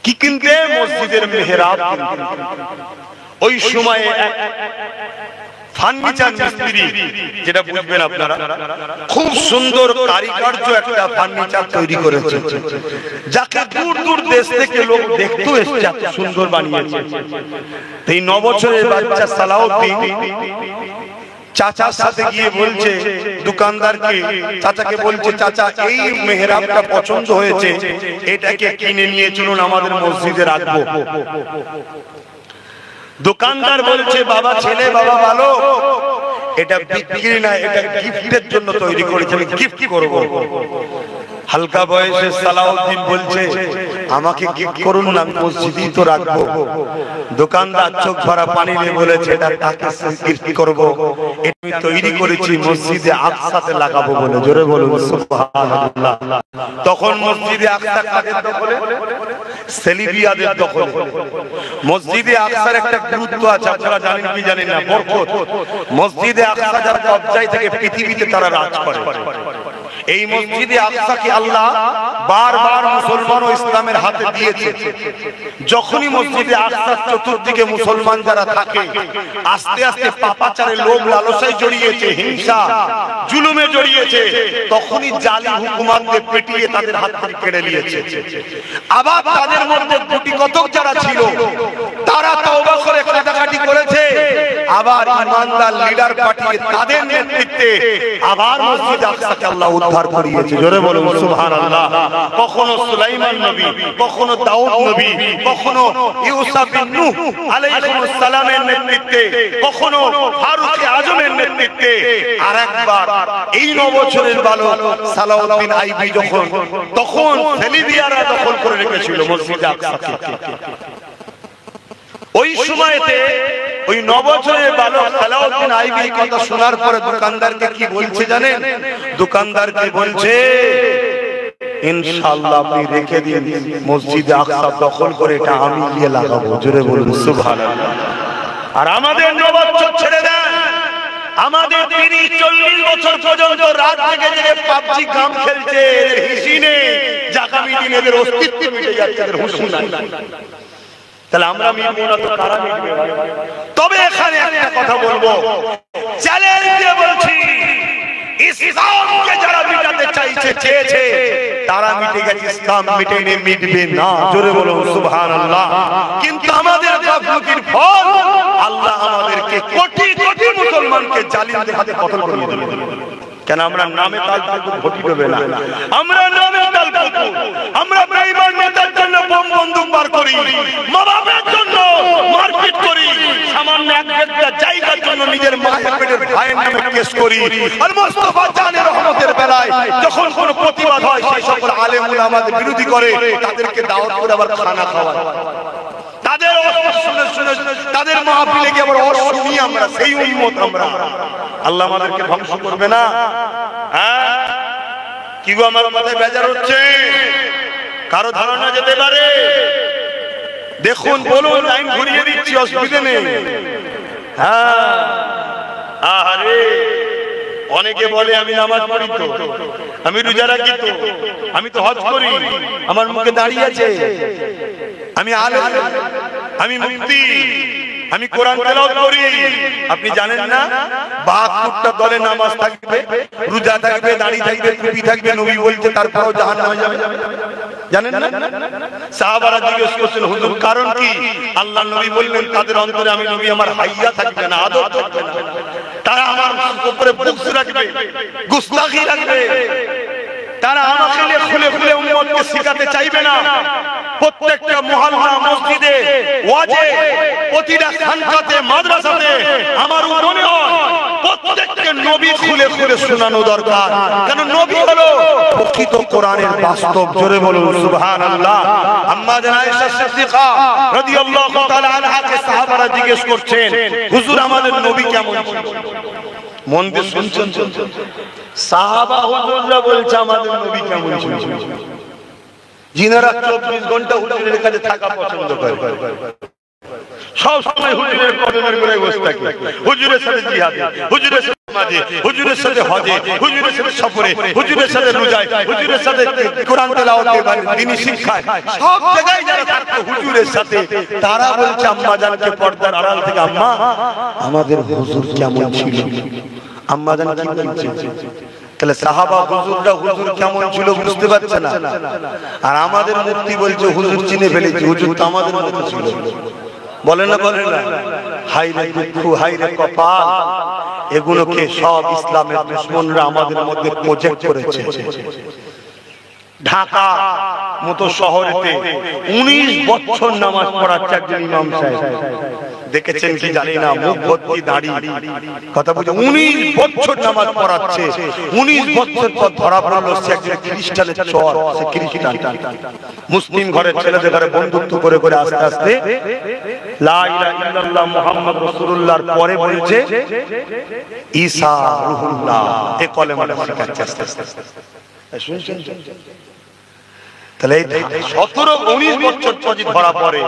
কি কিনতে? মসজিদের মেহরাব কিনতে। ওই সময়ে ফার্নিচার মিস্ত্রি, যেটা বুঝবেন আপনারা, খুব সুন্দর কারিকার্য একটা ফার্নিচার তৈরি করেছে, যাকে দূর দূর দেশ থেকে লোক দেখতে এসেছে, সুন্দর বানিয়েছে। এই 9 বছরের বাচ্চা সালাউদ্দিন চাচার সাথে গিয়ে বলছে দোকানদারকে, চাচাকে বলছে, চাচা এই মেহরাবটা পছন্দ হয়েছে, এটাকে কিনে নিয়ে চলুন আমাদের মসজিদে রাখবো। দোকানদার বলছে, বাবা ছেলে, বাবা ভালো, এটা বিক্রি না, এটা গিফটের জন্য তৈরি করেছে, আমি গিফট করব। হালকা বয়সে সালাউদ্দিন বলছে, আমাকে গিফট করুন না, আমি মসজিদেই তো রাখবো। দোকানদার চোখ ভরা পানি নিয়ে বলেছে, এটা কাকে গিফট করব, এটা আমি তৈরি করেছি মসজিদে আকসাতে লাগাবো বলে। জোরে বলুন সুবহানাল্লাহ। তখন মসজিদে আকসা কাদের দখলে? সেলিবিয়াদের দখলে। মসজিদে আকসার একটা গুরুত্ব আছে, আপনারা জানেন কি জানেন না, বরকত। মসজিদে আকসা যার কবজায় থেকে পৃথিবীতে তারা রাজ করে। এই মসজিদে আকসাকে আল্লাহ বারবার মুসলমান ও ইসলামের হাতে দিয়েছে। যখনই মসজিদে আকসার চতুর্দিকে মুসলমান যারা থাকে, আস্তে আস্তে পাপাচারে, লোভ লালসায় জড়িয়েছে, হিংসা জুলুমে জড়িয়েছে, তখনই জালি হুকুমাতদের পেটিয়ে তাদের হাত থেকে কেড়ে নিয়েছে। আবার তাদের মধ্যে গুটি কতক যারা ছিল, তারা তওবা করে কাটাকাটি করেছে, আবার ইমানদার লিডার পাঠিয়ে তাদের নেতৃত্বে আবার মসজিদ আকসাকে আল্লাহ উদ্ধার করিয়েছে। জোরে বলুন সুবহানাল্লাহ। কখনো সুলাইমান নবী, কখনো দাউদ নবী, কখনো ইউসুফ বিন নূহ আলাইহিস সালামের নেতৃত্বে, কখনো ফারুক আজমের নেতৃত্বে, আর একবার এই 9 বছরের বালক সালাউদ্দিন আইয়ুবী যখন, তখন সেলিবিয়ারা দখল করে রেখেছিল মসজিদ আকসাকে। ওই সময়তে ওই 9 বছরের বালক সালাউদ্দিন আইয়ুবী কথা শোনার পরে দোকানদারকে কি বলছে জানেন? দোকানদারকে বলছে, ইনশাআল্লাহ আপনি রেখে দিন, মসজিদে আকসা দখল করে এটা আমি গিয়ে লাগাবো। জোরে বলুন সুবহানাল্লাহ। আর আমাদের 9 বছর ছেড়ে দেন, আমাদের 30-40 বছর পর্যন্ত রাত জেগে জেগে পাবজি গেম খেলছে, এদের হিসি নেই, জাকামি দিন এদের অস্তিত্ব মিটে যাচ্ছে, এদের হুঁশ নাই। তাহলে আমরা মিটবো না তো কারা মিটবে? তবে এখানে একটা কথা বলবো, চ্যালেঞ্জ দিয়ে বলছি, ইসলামকে যারা মিটাতে চেয়েছে তারা মিটে গেছে, ইসলাম মিটেনি, মিটবে না। জোরে বলুন সুবহানাল্লাহ। কিন্তু আমাদের গাফলতির ফল আল্লাহ আমাদেরকে কোটি কোটি মুসলমানকে জালিমদের হাতে কতল করে দিল। কেন? আমরা নামে তাল ঘটি দেবে না, আমরা নামে তাল পুকু, আমরা বেঈমান নেতার জন্য বোম বন্দুক বার করি, মা বাবার জন্য মারপিট করি, সামান্য একটা জায়গার জন্য নিজের মায়ের পেটের ভাইয়ের নামে কেস করি। আর মুস্তাফা জানের রহমতের বেলায় যখন কোনো প্রতিবাদ হয় সেই সকল আলেম উলামাদের বিরোধী করে, তাদেরকে দাওয়াত করে আবার খানা খাওয়ায়, তাদের শুনে শুনে তাদের মাহফিলে গিয়ে আবার শুনি আমরা, সেই উম্মত আমরা। আল্লাহ আমাদেরকে ধ্বংস করবে না? হ্যাঁ, কি গো আমার মাথায় বেজার হচ্ছে? কারো ধারণা যেতে পারে? দেখুন, বলুন, লাইন ঘুরিয়ে দিচ্ছি, অসুবিধা নেই। হ্যাঁ, আরে অনেকে বলে আমি নামাজ পড়ি তো, আমি রোজা রাখি তো, আমি তো হজ করি, আমার মুখে দাঁড়িয়ে আছে, আমি আলেম, আমি মুফতি, আমি কোরআন তেলাওয়াত করি। আপনি জানেন না 72টা দলে নামাজ থাকবে, রোজা থাকবে, দাড়ি থাকবে, টুপি থাকবে, নবী বলতে তারপরেও জাহান্নামে যাবে? জানেন না? সাহাবারা জিজ্ঞেস করছেন, হুজুর কারণ কি? আল্লাহ নবী বললেন, তাদের অন্তরে আমি নবী আমার হাইয়া থাকবে না, আদব থাকবে না, তারা আমার উপরে বুকস রাখবে, গুস্তাখি রাখবে, তারা আমাকে খুলে খুলে উম্মতকে শিখাতে চাইবে না। প্রত্যেকটা মুহাল্লা, মসজিদে, ওয়াজে, প্রতিটা খানকাতে, মাদ্রাসাতে আমার মনে হয় প্রত্যেককে নবী খুলে খুলে শোনানো দরকার। কারণ নবী হলো প্রকৃত কোরআনের বাস্তব। জোরে বলুন সুবহানাল্লাহ। আম্মা জান আয়েশা সিদ্দিকা রাদিয়াল্লাহু তাআলা আনহাকে সাহাবারা জিজ্ঞেস করছেন, হুজুর আমাদের নবী কেমন ছিল? মন দিয়ে শুনছেন? সাহাবা হুজুররা বলছে আমাদের নবী কেমন ছিল? যিনারা 24 ঘন্টা হুজুরের কাছে থাকা পছন্দ করে, সব সময় হুজুরের কদমের গোড়ায় বসে থাকে, হুজুরের সাথে জিহাদে, হুজুরের সাথে নামাজে, হুজুরের সাথে হজে, হুজুরের সাথে সফরে, হুজুরের সাথে রোজায়, হুজুরের সাথে কোরআন তেলাওয়াতে, দ্বীনি শিক্ষায়, সব জায়গায় যারা থাকতো হুজুরের সাথে, তারা বলছে আম্মা জানকে পর্দার আড়াল থেকে, আম্মা আমাদের হুজুর কেমন ছিল? আম্মা জান কি বলছে? তাহলে সাহাবা হুজুররা হুজুর কেমন ছিল বুঝতে পারছে না, আর আমাদের মুফতি বলছে হুজুর চিনে ফেলেছি, হুজুর তো আমাদের মতো ছিল। বলে না, বলে না? হাই রে দুঃখ, হাই রে কপাল, এগুলোকে সব ইসলামের দুশমনরা আমাদের মধ্যে প্রজেক্ট করেছে। ঢাকা মতো শহরেতে 19 বছর নামাজ পড়াচ্ছে একজন ইমাম সাহেব, দেখেছেন কি জানি না, মুখ ভর্তি দাড়ি, কথা বুঝে 19 বছর নামাজ পড়াচ্ছে। 19 বছর পর ধরা পড়লো সে একজন খ্রিস্টানের চর, সে খ্রিস্টান। মুসলিম ঘরের ছেলেদের ঘরে বন্ধুত্ব করে করে আস্তে আস্তে লা ইলাহা ইল্লাল্লাহ মুহাম্মদ রাসূলুল্লাহর পরে বলছে ঈসা রূহুল্লাহ, এই কলেমাটা শিখাচ্ছে আস্তে আস্তে। শুনছেন? তাহলে 17-19 বছর পরে ধরা পড়ে,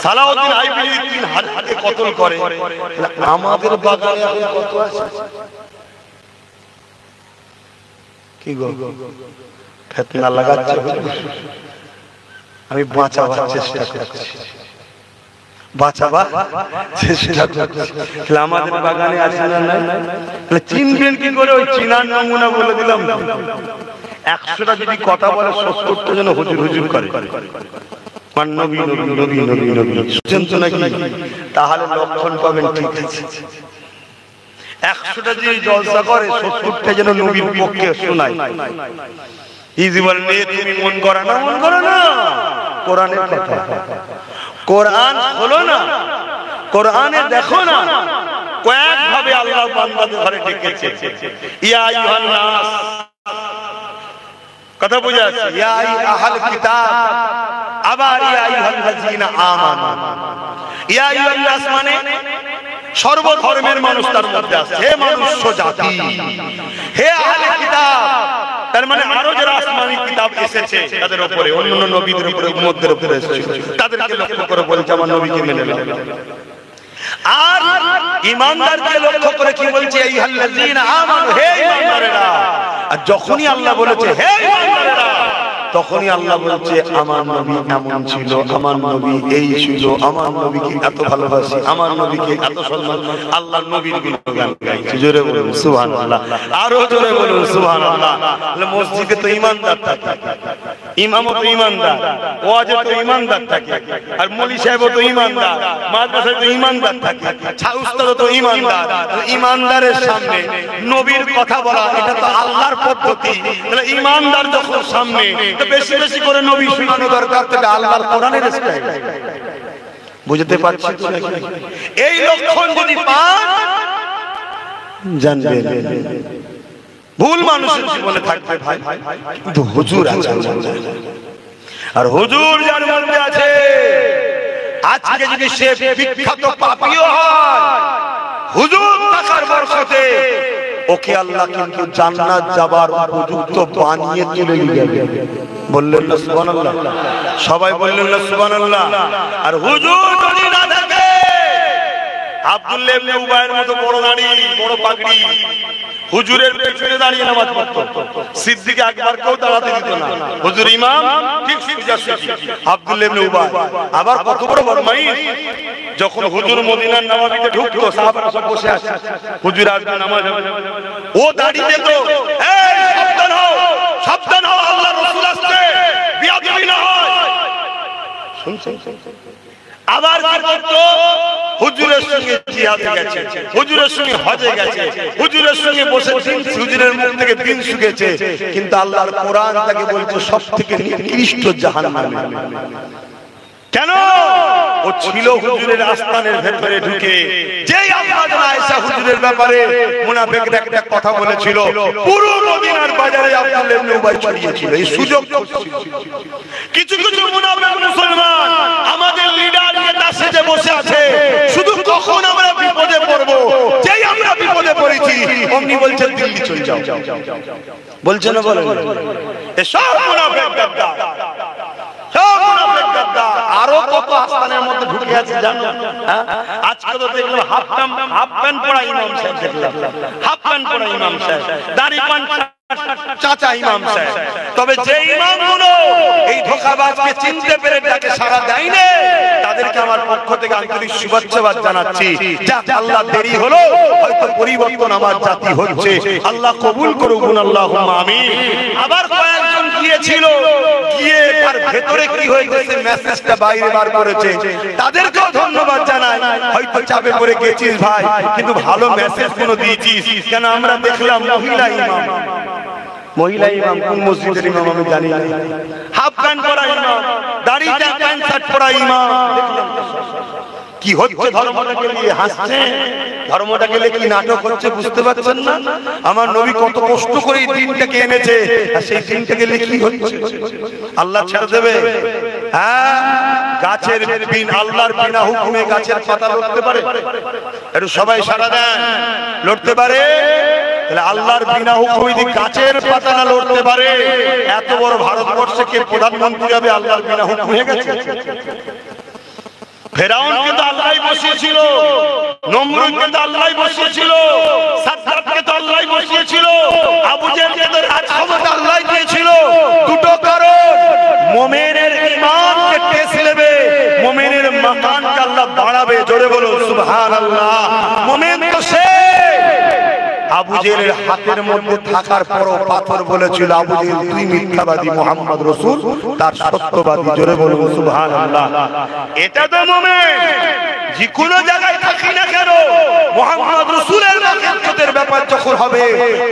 সালাউদ্দিন আইবির 3 হাতে কতল করে। আমাদের বাগানে এখন কত আছে? কি গো ফিতনা লাগাচ্ছে? আমি বাঁচাবার চেষ্টা করছি, বাঁচাবার চেষ্টা করছি। আমাদের বাগানে আছে না নাই? চিনবেন কি করে? ওই চিনার নমুনা বলে দিলাম। 100টা যদি কথা বলে 70টা যেন হুজুর হুজুর করে, নবী নবী নবী নবী নবী, শুনছেন তো নাকি? তাহলে লক্ষণ পাবেন, ঠিক আছে। 100টা যদি জলসা করে 70টা যেন নবীর পক্ষে শোনায়। ইজি বলেন, তুমি মন করা না, মন করো না, কোরআনের কথা, কোরআন হলো না, কোরআনে দেখো না কয়েক ভাবে আল্লাহ বান্দাদের ঘরে ডেকেছে। ইয়া আইয়ুহান নাস, কথা বুঝা আছে? ইয়া আহল কিতাব, আবার ইয়া আইয়ুহাল্লাযীনা আমানু। ইয়া আইয়ুহান নাস মানে সর্ব ধর্মের মানুষ তার মধ্যে আছে। হে মনুষ্য জাতি, হে আহলে কিতাব, তার মানে আরো যারা আসমানি কিতাব এসেছে তাদের উপরে, অন্যান্য নবীদের উপরে, উম্মতদের উপরে এসেছে, তাদেরকে লক্ষ্য করে বলছে আমার নবীকে মেনে নাও। আর ঈমানদারকে লক্ষ্য করে কি বলছে? আইয়ুহাল্লাযীনা আমানু, হে ঈমানদারেরা। আর যখনই আল্লাহ বলেছে হে ঈমানদারেরা, তখনই আল্লাহ বলছে আমার নবী এমন ছিল, আমার নবী এই ছিল, আমার নবীকে এত ভালোবাসি, আমার নবীকে এত সম্মান। আল্লাহ নবীর গুণগান গাইছে। জোরে বলুন সুবহানাল্লাহ, আরো জোরে বলুন সুবহানাল্লাহ। মসজিদে তো ইমানদার থাকে, ইমামও তো ইমানদার, ওয়াজে তো ইমানদার থাকে, আর মৌলভী সাহেবও তো ইমানদার, মাদ্রাসায় তো ইমানদার থাকে, উস্তাদও তো ইমানদার। ইমানদারের সামনে নবীর কথা বলা এটা তো আল্লাহর পদ্ধতি। তাহলে ইমানদার যখন সামনে, তো বেশি বেশি করে নবী শোনানো দরকার। এটা আল্লাহর কোরআনের স্টাইল। বুঝতে পারছি তো নাকি? এই লক্ষণ যদি পান জানবেন ভুল মানুষের জীবনে থাকবে ভাই, কিন্তু হুজুর আছে, আর হুজুর যার মধ্যে আছে, আজকে যদি সে বিখ্যাত পাপীও হয়, হুজুর থাকার বরকতে ওকে আল্লাহ কিন্তু জান্নাত যাবার উপযুক্ত বানিয়ে তুলে নিয়ে যাবে। বললেন না সুবহানাল্লাহ? সবাই বললেন না সুবহানাল্লাহ? আর হুজুর যদি না থাকে, আব্দুল্লাহ ইবনে উবাইয়ের মতো বড় দাড়ি, বড় পাগড়ি, হুজুরের পেছনে দাঁড়িয়ে নামাজ পড়তো, সিদ্দিক আকবর কেউ দাঁড়াতে দিত না। হুজুর ইমাম, ঠিক সোজাসুজি আব্দুল্লাহ ইবনে উবাই। আবার কত বড় বদমাইশ, যখন হুজুর মদিনার নববীতে ঢুকতো, সাহাবারা সব বসে আছে, হুজুর আসবে নামাজ হবে, ও দাঁড়িয়ে তো, এই সাবধান হও, সাবধান হও, আল্লাহর রাসূল আসছে, বিয়াদবি না হয়। শুনছেন? আবার কি করতো? হুজুরের সঙ্গে জিহাদে গেছে, হুজুরের সঙ্গে হজে গেছে, হুজুরের সঙ্গে বসে দিন, হুজুরের মুখ থেকে দিন শুকেছে, কিন্তু আল্লাহর কোরআন তাকে বলছে সবথেকে নিকৃষ্ট জাহান্নামে। কেন? ও ছিল হুজুরের আস্তানের ভেতরে ঢুকে। যেই আব্বাজান আয়েশা হুজুরের ব্যাপারে মুনাফিকরা একটা কথা বলেছিল, পুরো মদিনার বাজারে আব্দুল্লাহ ইবনে উবাই ছড়িয়েছিল। এই সুযোগ কিছু কিছু মুনাফিক মুসলমান আমাদের লিডারকে দাসে যে বসে আছে, শুধু কখন আমরা বিপদে পড়ব, যেই আমরা বিপদে পড়েছি অমনি বলছে দিল্লি চলে যাও। বলছে না? বলেন। এসব মুনাফিক গাদ্দার, সব মুনাফিক গাদ্দার। আরো কত আস্তানের মধ্যে ঢুকে আছে জানো? আজকে তো দেখলাম হাফ প্যান্ট পরা ইমাম সাহেব, দেখলাম হাফ প্যান্ট পরা ইমাম সাহেব, দাড়ি পান চাচা ইমাম সাহেব। তবে যে ইমামগুলো এই ধোঁকাবাজকে চিনতে পেরে তাকে সাড়া দেয়নি, তাদেরকে আমার পক্ষ থেকে আন্তরিক শুভেচ্ছা জানাচ্ছি। যাক, আল্লাহ দেরি হলো, হয়তো পরিবর্তন আমার জাতি হচ্ছে, আল্লাহ কবুল করুন, আল্লাহুম্মা আমিন। আবার কয়েকজন গিয়েছিল, গিয়ে তার ভেতরে কি হয়ে গেছে মেসেজটা বাইরে বার করেছে, তাদেরকেও ধন্যবাদ জানাই। হয়তো চাপে পড়ে গেছিস ভাই, কিন্তু ভালো মেসেজ গুলো দিয়েছিস। কেন আমরা দেখলাম মহিলা ইমাম, মহিলা ইমাম কোন মসজিদের ইমাম আমি জানি না, হাফ প্যান্ট পরা ইমাম, দাড়িটা প্যান্ট শার্ট পরা ইমাম। কি হচ্ছে? ধর্মটাকে নিয়ে হাসছে, ধর্মটাকে নিয়ে কি নাটক হচ্ছে বুঝতে পারছেন না? আমার নবী কত কষ্ট করে এই দিনটাকে এনেছে, আর সেই দিনটাকে নিয়ে কি হচ্ছে? আল্লাহ ছেড়ে দেবে? হ্যাঁ, গাছের বিন আল্লাহর বিনা হুকুমে গাছের পাতা লড়তে পারে? একটু সবাই সাড়া দেন, লড়তে পারে? তাহলে আল্লাহর বিনা হুকুমে যদি গাছের পাতা না লড়তে পারে, এত বড় ভারতবর্ষে কে প্রধানমন্ত্রী হবে আল্লাহর বিনা হুকুম হয়ে গেছে? ফেরাউন কিন্তু আল্লাহই বসিয়েছিল, নমরুদ কিন্তু আল্লাহই বসিয়েছিল, সাদ্দাতকে তো আল্লাহই বসিয়েছিল, আবু জেহেলকে তো রাজ ক্ষমতা আল্লাহই দিয়েছিল। দুটো কারণ, মুমিনের ঈমানকে টেস্ট নেবে, মুমিনের মাকানকে আল্লাহ বাড়াবে। জোরে বলুন সুবহানাল্লাহ। মুমিন তো সে আবু জেহেলের হাতের মধ্যে থাকার পরও পাথর বলেছিল, আবু জেহেল তুই মিথ্যাবাদী, মুহাম্মদ রাসূল তার সত্যবাদী। জোরে বলুন সুবহানাল্লাহ। এটা তো মুমিন, যে কোনো জায়গায় থাকি না কেন, মুহাম্মদ রাসূলের ইজ্জতের ব্যাপার যখন হবে,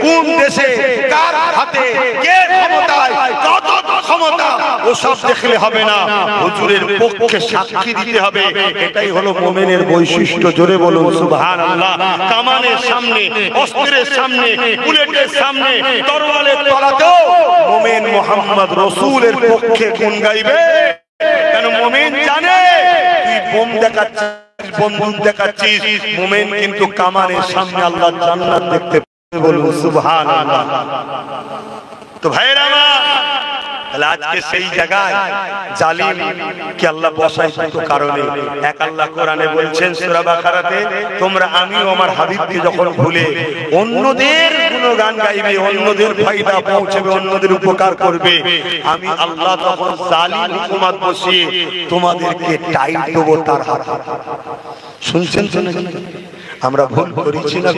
কোন দেশে কার হাতে কে ক্ষমতায়, কত ক্ষমতা, ওসব দেখলে হবে না, হুজুরের পক্ষে সাক্ষী দিতে হবে। এটাই হলো মুমিনের বৈশিষ্ট্য। জোরে বলুন সুবহানাল্লাহ। কামানের সামনে, অস্ত্রের সামনে, বুলেটের সামনে, তরোয়ালের তলাতেও মুমিন মুহাম্মদ রাসূলের পক্ষে গুণ গাইবে। কেন? মুমিন জানে তুই বোম দেখাচ্ছিস, বন্দুক দেখাচ্ছিস, মুমিন কিন্তু কামানের সামনে আল্লাহর জান্নাত দেখতে পাবে। বলুন সুবহানাল্লাহ। তো ভাইরা আমার, তাহলে আজকে সেই জায়গায় জালিম কে আল্লাহ বসায় দুটো কারণে। এক, আল্লাহ কোরআনে বলছেন সূরা বাকারাতে, তোমরা আমি ও আমার হাবিবকে যখন ভুলে অন্যদের গুণগান গাইবে, অন্যদের ফায়দা পৌঁছাবে, অন্যদের উপকার করবে, আমি আল্লাহ তখন জালিম হুকুমত বসিয়ে তোমাদেরকে টাইট দেবো তার হাতে। শুনছেন তো নাকি? আমরা ভুল করেছি না?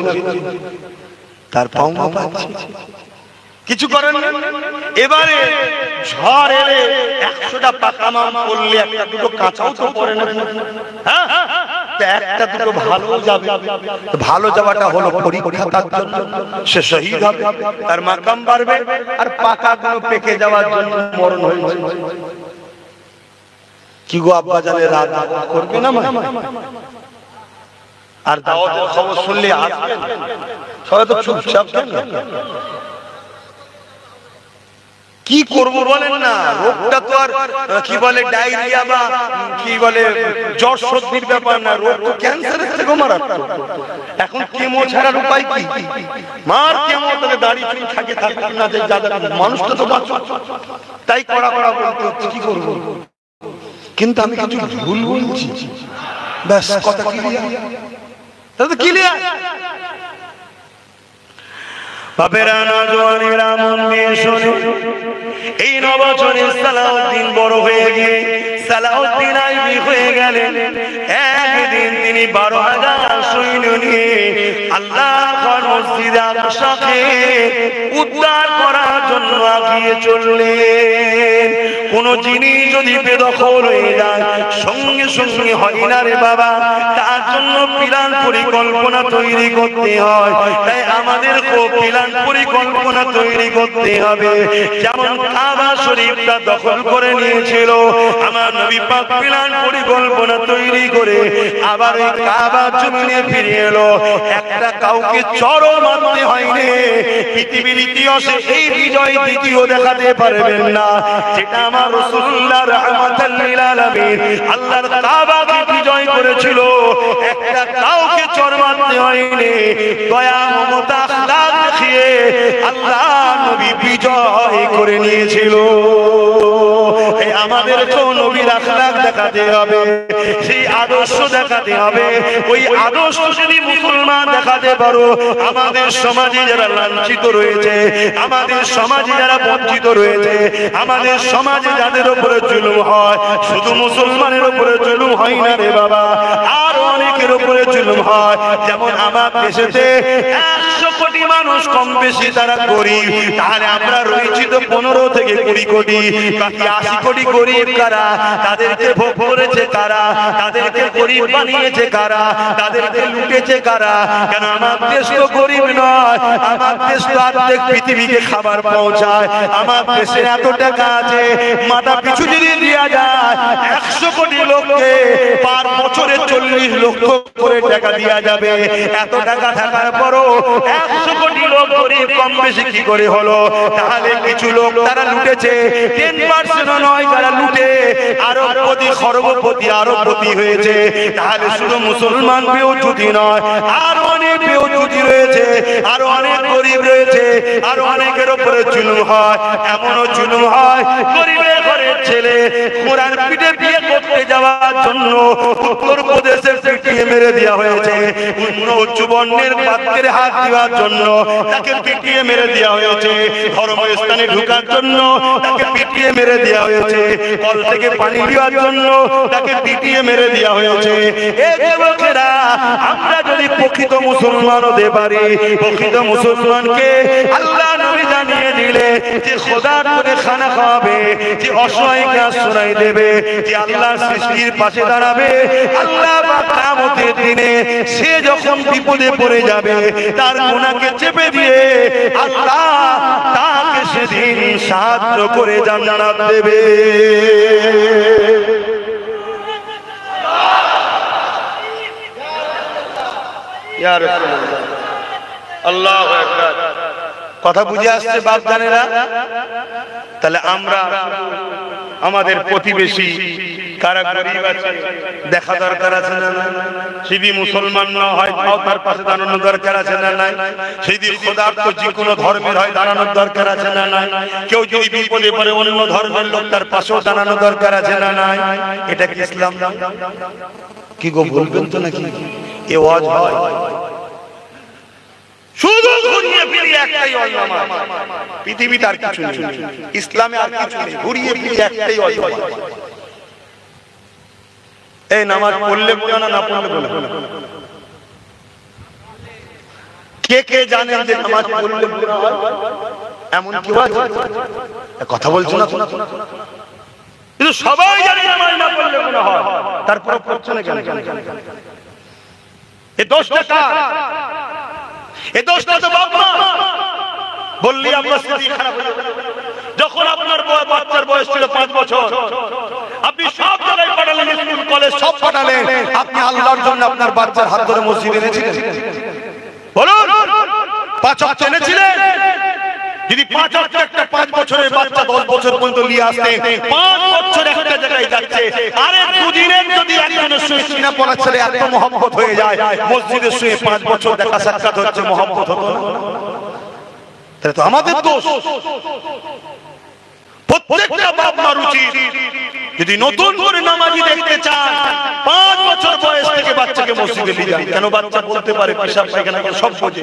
তার পাওনা পাচ্ছি, কিছু করেন না। এবারে ঝড় এলে 100টা পাকা আম পড়লে একটা দুটো কাঁচাও তো পড়ে না, হ্যাঁ? একটা দুটো ভালো যাবে, ভালো যাওয়াটা হলো পরীক্ষা, তার জন্য সে শহীদ হবে, তার মাকাম বাড়বে, আর পাকা গুলো পেকে যাওয়ার জন্য মরণ হয়েছে। কি গো আব্বা জানে রাত করবে না? আর দাওয়াতের খবর শুনলে আসবেন, সবাই তো চুপচাপ। কি করবো বলেন না? রোগটা তো আর কি বলে ডায়রিয়া বা কি বলে জ্বর সর্দির ব্যাপার না, রোগ তো ক্যান্সারের থেকে মারাত্মক। এখন কেমো ছাড়ার উপায় কি? মার কেমো, তবে দাঁড়িয়ে চুল থাকে থাকবে না, যে মানুষটা তো বাঁচবে, তাই কড়া কড়া বলতে হচ্ছে। কি করবো? কিন্তু আমি কিছু ভুল বলছি, ব্যাস কথা ক্লিয়ার, তাহলে তো ক্লিয়ার। বাপেরা, নওজোয়ানেরা মন দিয়ে শোনো, এই নববছরে সালাউদ্দিন বড় হয়ে গিয়ে সালাউদ্দিন আইবি হয়ে গেলেন। একদিন তিনি 12,000 সৈন্য নিয়ে আল্লাহর মসজিদে আকসাকে উদ্ধার করার জন্য এগিয়ে চললেন। কোন জিনিস যদি বেদখল হয়ে যায় সঙ্গে সঙ্গে হয় না রে বাবা, তার জন্য প্ল্যান পরিকল্পনা তৈরি করতে হয়। তাই আমাদের প্ল্যান পরিকল্পনা তৈরি করতে হবে। যেমন কাবা শরীফটা দখল করে নিয়েছিল, আমার নবী পাক প্ল্যান পরিকল্পনা তৈরি করে আবার ওই কাবা জমিনে ফিরে এলো। একটা কাউকে চড় মারতে হয়নি। পৃথিবীর ইতিহাসে এই বিজয় দ্বিতীয় দেখাতে পারবেন না, যেটা আমার রাসূলুল্লাহ রাহমাতাল লিল আলামিন আল্লাহর কাবাকে বিজয় করেছিল। একটা কাউকে চড় মারতে হয়নি। দয়া মমতা আখলাক দেখিয়ে আল্লাহ নবী বিজয় করে নিয়েছিল। আমাদের কোন নবীর আখলাক দেখাতে হবে, সেই আদর্শ দেখাতে হবে। ওই আদর্শ যদি মুসলমান দেখাতে পারো, আমাদের সমাজে যারা লাঞ্ছিত রয়েছে, আমাদের সমাজে যারা বঞ্চিত রয়েছে, আমাদের সমাজে যাদের উপরে জুলুম হয়, শুধু মুসলমানের উপরে জুলুম হয় না রে বাবা, আর অনেকের উপরে জুলুম হয়। যেমন আমার দেশেতে 100 কোটি মানুষ কম বেশি তারা গরিব, তাহলে আমরা রয়েছি তো 15 থেকে 20 কোটি। বাকি 80 কোটি গরিব কারা? তাদেরকে ভোগ করেছে কারা? তাদেরকে গরিব বানিয়েছে কারা? তাদেরকে লুটেছে কারা? কেন আমার দেশ তো গরিব নয়, আমার দেশ তো অর্ধেক পৃথিবীকে খাবার পৌঁছায়। আমার দেশে এত টাকা আছে, মাথা পিছু যদি দেওয়া যায় 100 কোটি লোককে পার বছরে 40 লক্ষ করে টাকা দেওয়া যাবে। এত টাকা থাকার পরও 100 কোটি লোক গরিব কম বেশি কি করে হলো? তাহলে কিছু লোক তারা লুটেছে, 10% নয়, যারা লুটে আরবপতি খরবপতি আরবপতি হয়েছে। তাহলে শুধু মুসলমান বেউজুতি নয়, আর অনেক বেউজুতি রয়েছে, আর অনেক গরিব রয়েছে, আর অনেকের উপরে জুলুম হয়। এমনও জুলুম হয়, গরিবের ঘরের ছেলে কোরআন পিঠে বিয়ে করতে যাওয়ার জন্য উত্তরপ্রদেশে পিটিয়ে মেরে দেওয়া হয়েছে। অন্য যুবনের পাত্রের হাত দেওয়ার জন্য তাকে পিটিয়ে মেরে দেওয়া হয়েছে। ধর্মস্থানে ঢোকার জন্য তাকে পিটিয়ে মেরে দেওয়া হয়েছে। কল থেকে পানি দেওয়ার জন্য তাকে পিটিয়ে মেরে দেওয়া হয়েছে। এই যুবকেরা, আমরা যদি প্রকৃত মুসলমান হতে পারি, প্রকৃত মুসলমানকে আল্লাহ নবী জানিয়ে দিলে যে খোদার করে খানা খাওয়াবে, যে অসহায়কে আশ্রয় দেবে, যে আল্লাহর সৃষ্টির পাশে দাঁড়াবে, আল্লাহ পাক কিয়ামতের দিনে সে যখন বিপদে পড়ে যাবে, তার গুনাহকে চেপে দিয়ে আল্লাহ তাকে সেদিন সাহায্য করে জান্নাত দেবে। ইয়া রাসূলুল্লাহ, আল্লাহু আকবার। কথা বুঝে আসছে বাপজানেরা? তাহলে আমরা আমাদের প্রতিবেশী কারা গরিব আছে দেখা দরকার আছে না? যদি মুসলমান না হয় তাও তার পাশে দাঁড়ানোর দরকার আছে না নাই? যদি খোদার তো যে কোনো ধর্মের হয় দাঁড়ানোর দরকার আছে না নাই? কেউ যদি বিপদে পড়ে অন্য ধর্মের লোক তার পাশেও দাঁড়ানোর দরকার আছে না নাই? এটা কি ইসলাম না? কি গো বলবেন তো নাকি? এ ওয়াজ হয় শুধু ঘুরিয়ে ফিরিয়ে একটাই ওয়াজ নামাজ। পৃথিবীতে আর কিছু নেই, ইসলামে আর কিছু নেই, ঘুরিয়ে ফিরিয়ে একটাই ওয়াজ। এই নামাজ পড়লে গুনাহ না পড়লে গুনাহ? কে কে জানেন যে নামাজ পড়লে গুনাহ হয়? এমন কি আছে? কথা বলছো না? কিন্তু সবাই জানে নামাজ না পড়লে গুনাহ হয়, তারপর পড়ছে না কেন? এই দোষটা কার? এই দোষটা তো বাপ মা। বললি আপনার স্থিতি খারাপ হয়ে যাবে। যখন আপনার বাচ্চার বয়স ছিল 5 বছর, আপনি সব জায়গায় পাঠালেন, স্কুল কলেজ সব পাঠালেন, আপনি আল্লাহর জন্য আপনার বাচ্চার হাত ধরে মসজিদে এনেছিলেন? বলুন, 5 ওয়াক্ত এনেছিলেন? যদি 5 ওয়াক্ত একটা 5 বছরের বাচ্চা 10 বছর পর্যন্ত নিয়ে আসতে, 5 বছর একটা জায়গায় যাচ্ছে, আরে দুদিনের যদি একজনের সঙ্গে চিনা পড়া ছেলে এত মহব্বত হয়ে যায়, মসজিদের সঙ্গে 5 বছর দেখা সাক্ষাৎ হচ্ছে, মহব্বত হতো না? তাহলে তো আমাদের দোষ। প্রত্যেকটা বাপ মার উচিত, যদি নতুন করে নামাজি দেখতে চান, 5 বছর বয়স থেকে বাচ্চাকে মসজিদে নিয়ে যান। কেন? বাচ্চা বলতে পারে, পেশাব পায়খানা করে সব বোঝে।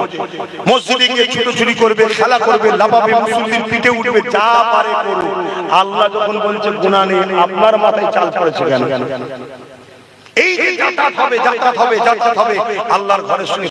মসজিদে গিয়ে ছুটোছুটি করবে, খেলা করবে, লাফাবে, মুসল্লির পিঠে উঠবে, যা পারে করুন। আল্লাহ যখন বলছে গুনাহ নেই, আপনার মাথায় চাল পড়েছে কেন? এই যে যাতায়াত হবে, যাতায়াত হবে, যাতায়াত হবে, আল্লাহর ঘরের সঙ্গে